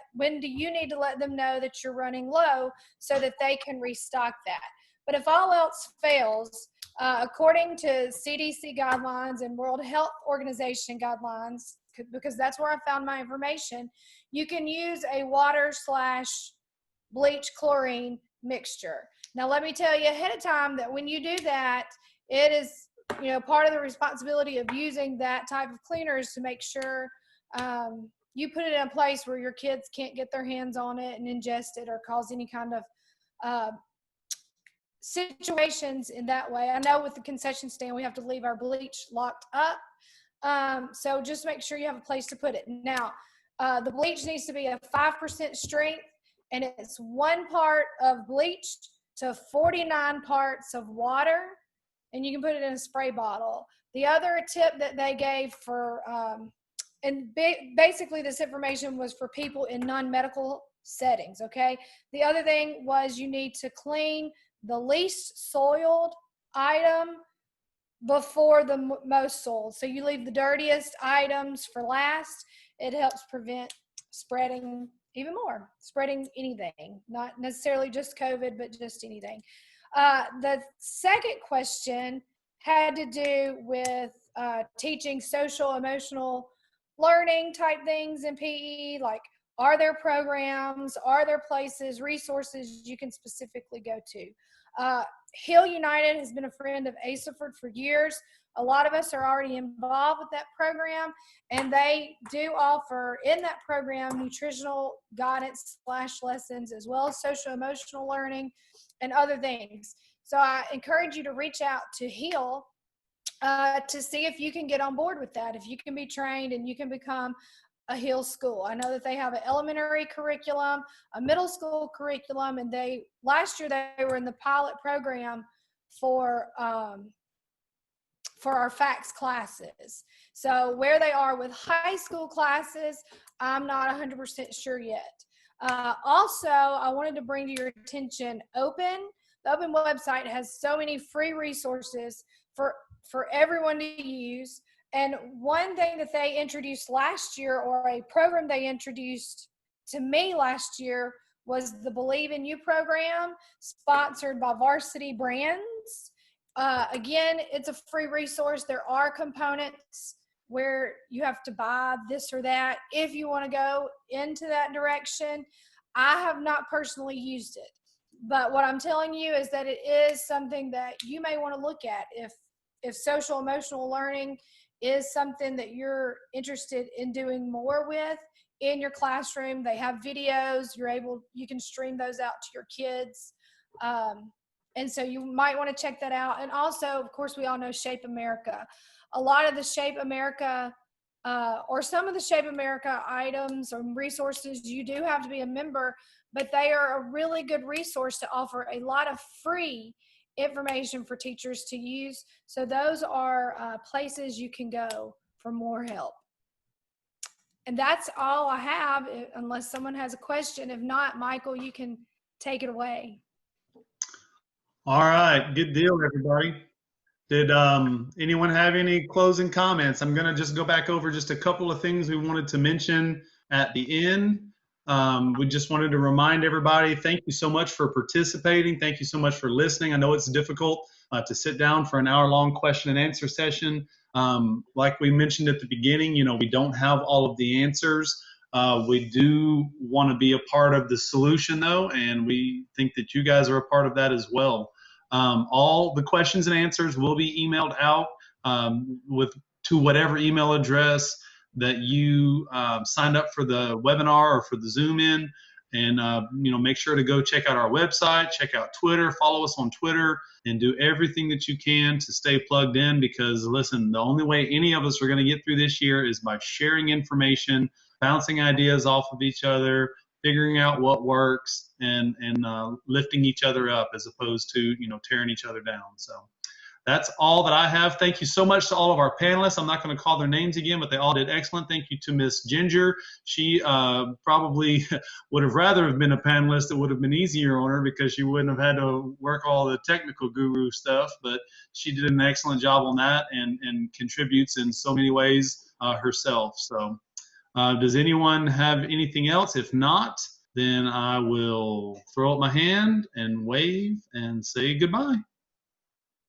them know that you're running low so that they can restock that? But if all else fails, according to CDC guidelines and World Health Organization guidelines, because that's where I found my information, you can use a water/bleach chlorine mixture. Now, let me tell you ahead of time that when you do that, it is, part of the responsibility of using that type of cleaner is to make sure you put it in a place where your kids can't get their hands on it and ingest it or cause any kind of situations in that way. I know with the concession stand, we have to leave our bleach locked up. So just make sure you have a place to put it. Now, the bleach needs to be a 5% strength, and it's 1 part of bleach to 49 parts of water, and you can put it in a spray bottle. The other tip that they gave for, basically this information was for people in non-medical settings, okay? The other thing was you need to clean the least soiled item before the most soiled. So you leave the dirtiest items for last. It helps prevent spreading anything, not necessarily just COVID, but just anything. The second question had to do with teaching social emotional learning type things in PE, like are there programs, are there places, resources you can specifically go to? Hill United has been a friend of ASAHPERD for years. A lot of us are already involved with that program, and they do offer in that program nutritional guidance / lessons, as well as social emotional learning and other things. So I encourage you to reach out to Hill to see if you can get on board with that, if you can be trained and you can become a Hill school. I know that they have an elementary curriculum, a middle school curriculum, and last year they were in the pilot program for our FACS classes. So where they are with high school classes, I'm not 100% sure yet. Also, I wanted to bring to your attention Open. The Open website has so many free resources for everyone to use. And one thing that they introduced last year, or a program they introduced to me last year, was the Believe in You program, sponsored by Varsity Brands. Again, it's a free resource. There are components where you have to buy this or that if you want to go into that direction. I have not personally used it, but what I'm telling you is that it is something that you may want to look at if social emotional learning is something that you're interested in doing more with in your classroom. They have videos. You can stream those out to your kids. And so you might want to check that out. And also, of course, we all know Shape America. A lot of the Shape America or some of the Shape America items or resources, you do have to be a member, but they are a really good resource to offer a lot of free information for teachers to use. So those are places you can go for more help. And that's all I have, unless someone has a question. If not, Michael, you can take it away. All right, good deal, everybody. Did anyone have any closing comments? I'm going to just go back over just a couple of things we wanted to mention at the end. We just wanted to remind everybody, thank you so much for participating. Thank you so much for listening. I know it's difficult to sit down for an hour-long question and answer session. Like we mentioned at the beginning, we don't have all of the answers. We do want to be a part of the solution, though, and we think that you guys are a part of that as well. All the questions and answers will be emailed out to whatever email address that you signed up for the webinar or for the Zoom in. And, make sure to go check out our website, check out Twitter, follow us on Twitter, and do everything that you can to stay plugged in, because, listen, the only way any of us are going to get through this year is by sharing information, bouncing ideas off of each other, figuring out what works, and lifting each other up, as opposed to, tearing each other down. So that's all that I have. Thank you so much to all of our panelists. I'm not going to call their names again, but they all did excellent. Thank you to Miss Ginger. She probably would have rather have been a panelist. It would have been easier on her because she wouldn't have had to work all the technical guru stuff, but she did an excellent job on that and contributes in so many ways herself. So does anyone have anything else? If not, then I will throw up my hand and wave and say goodbye.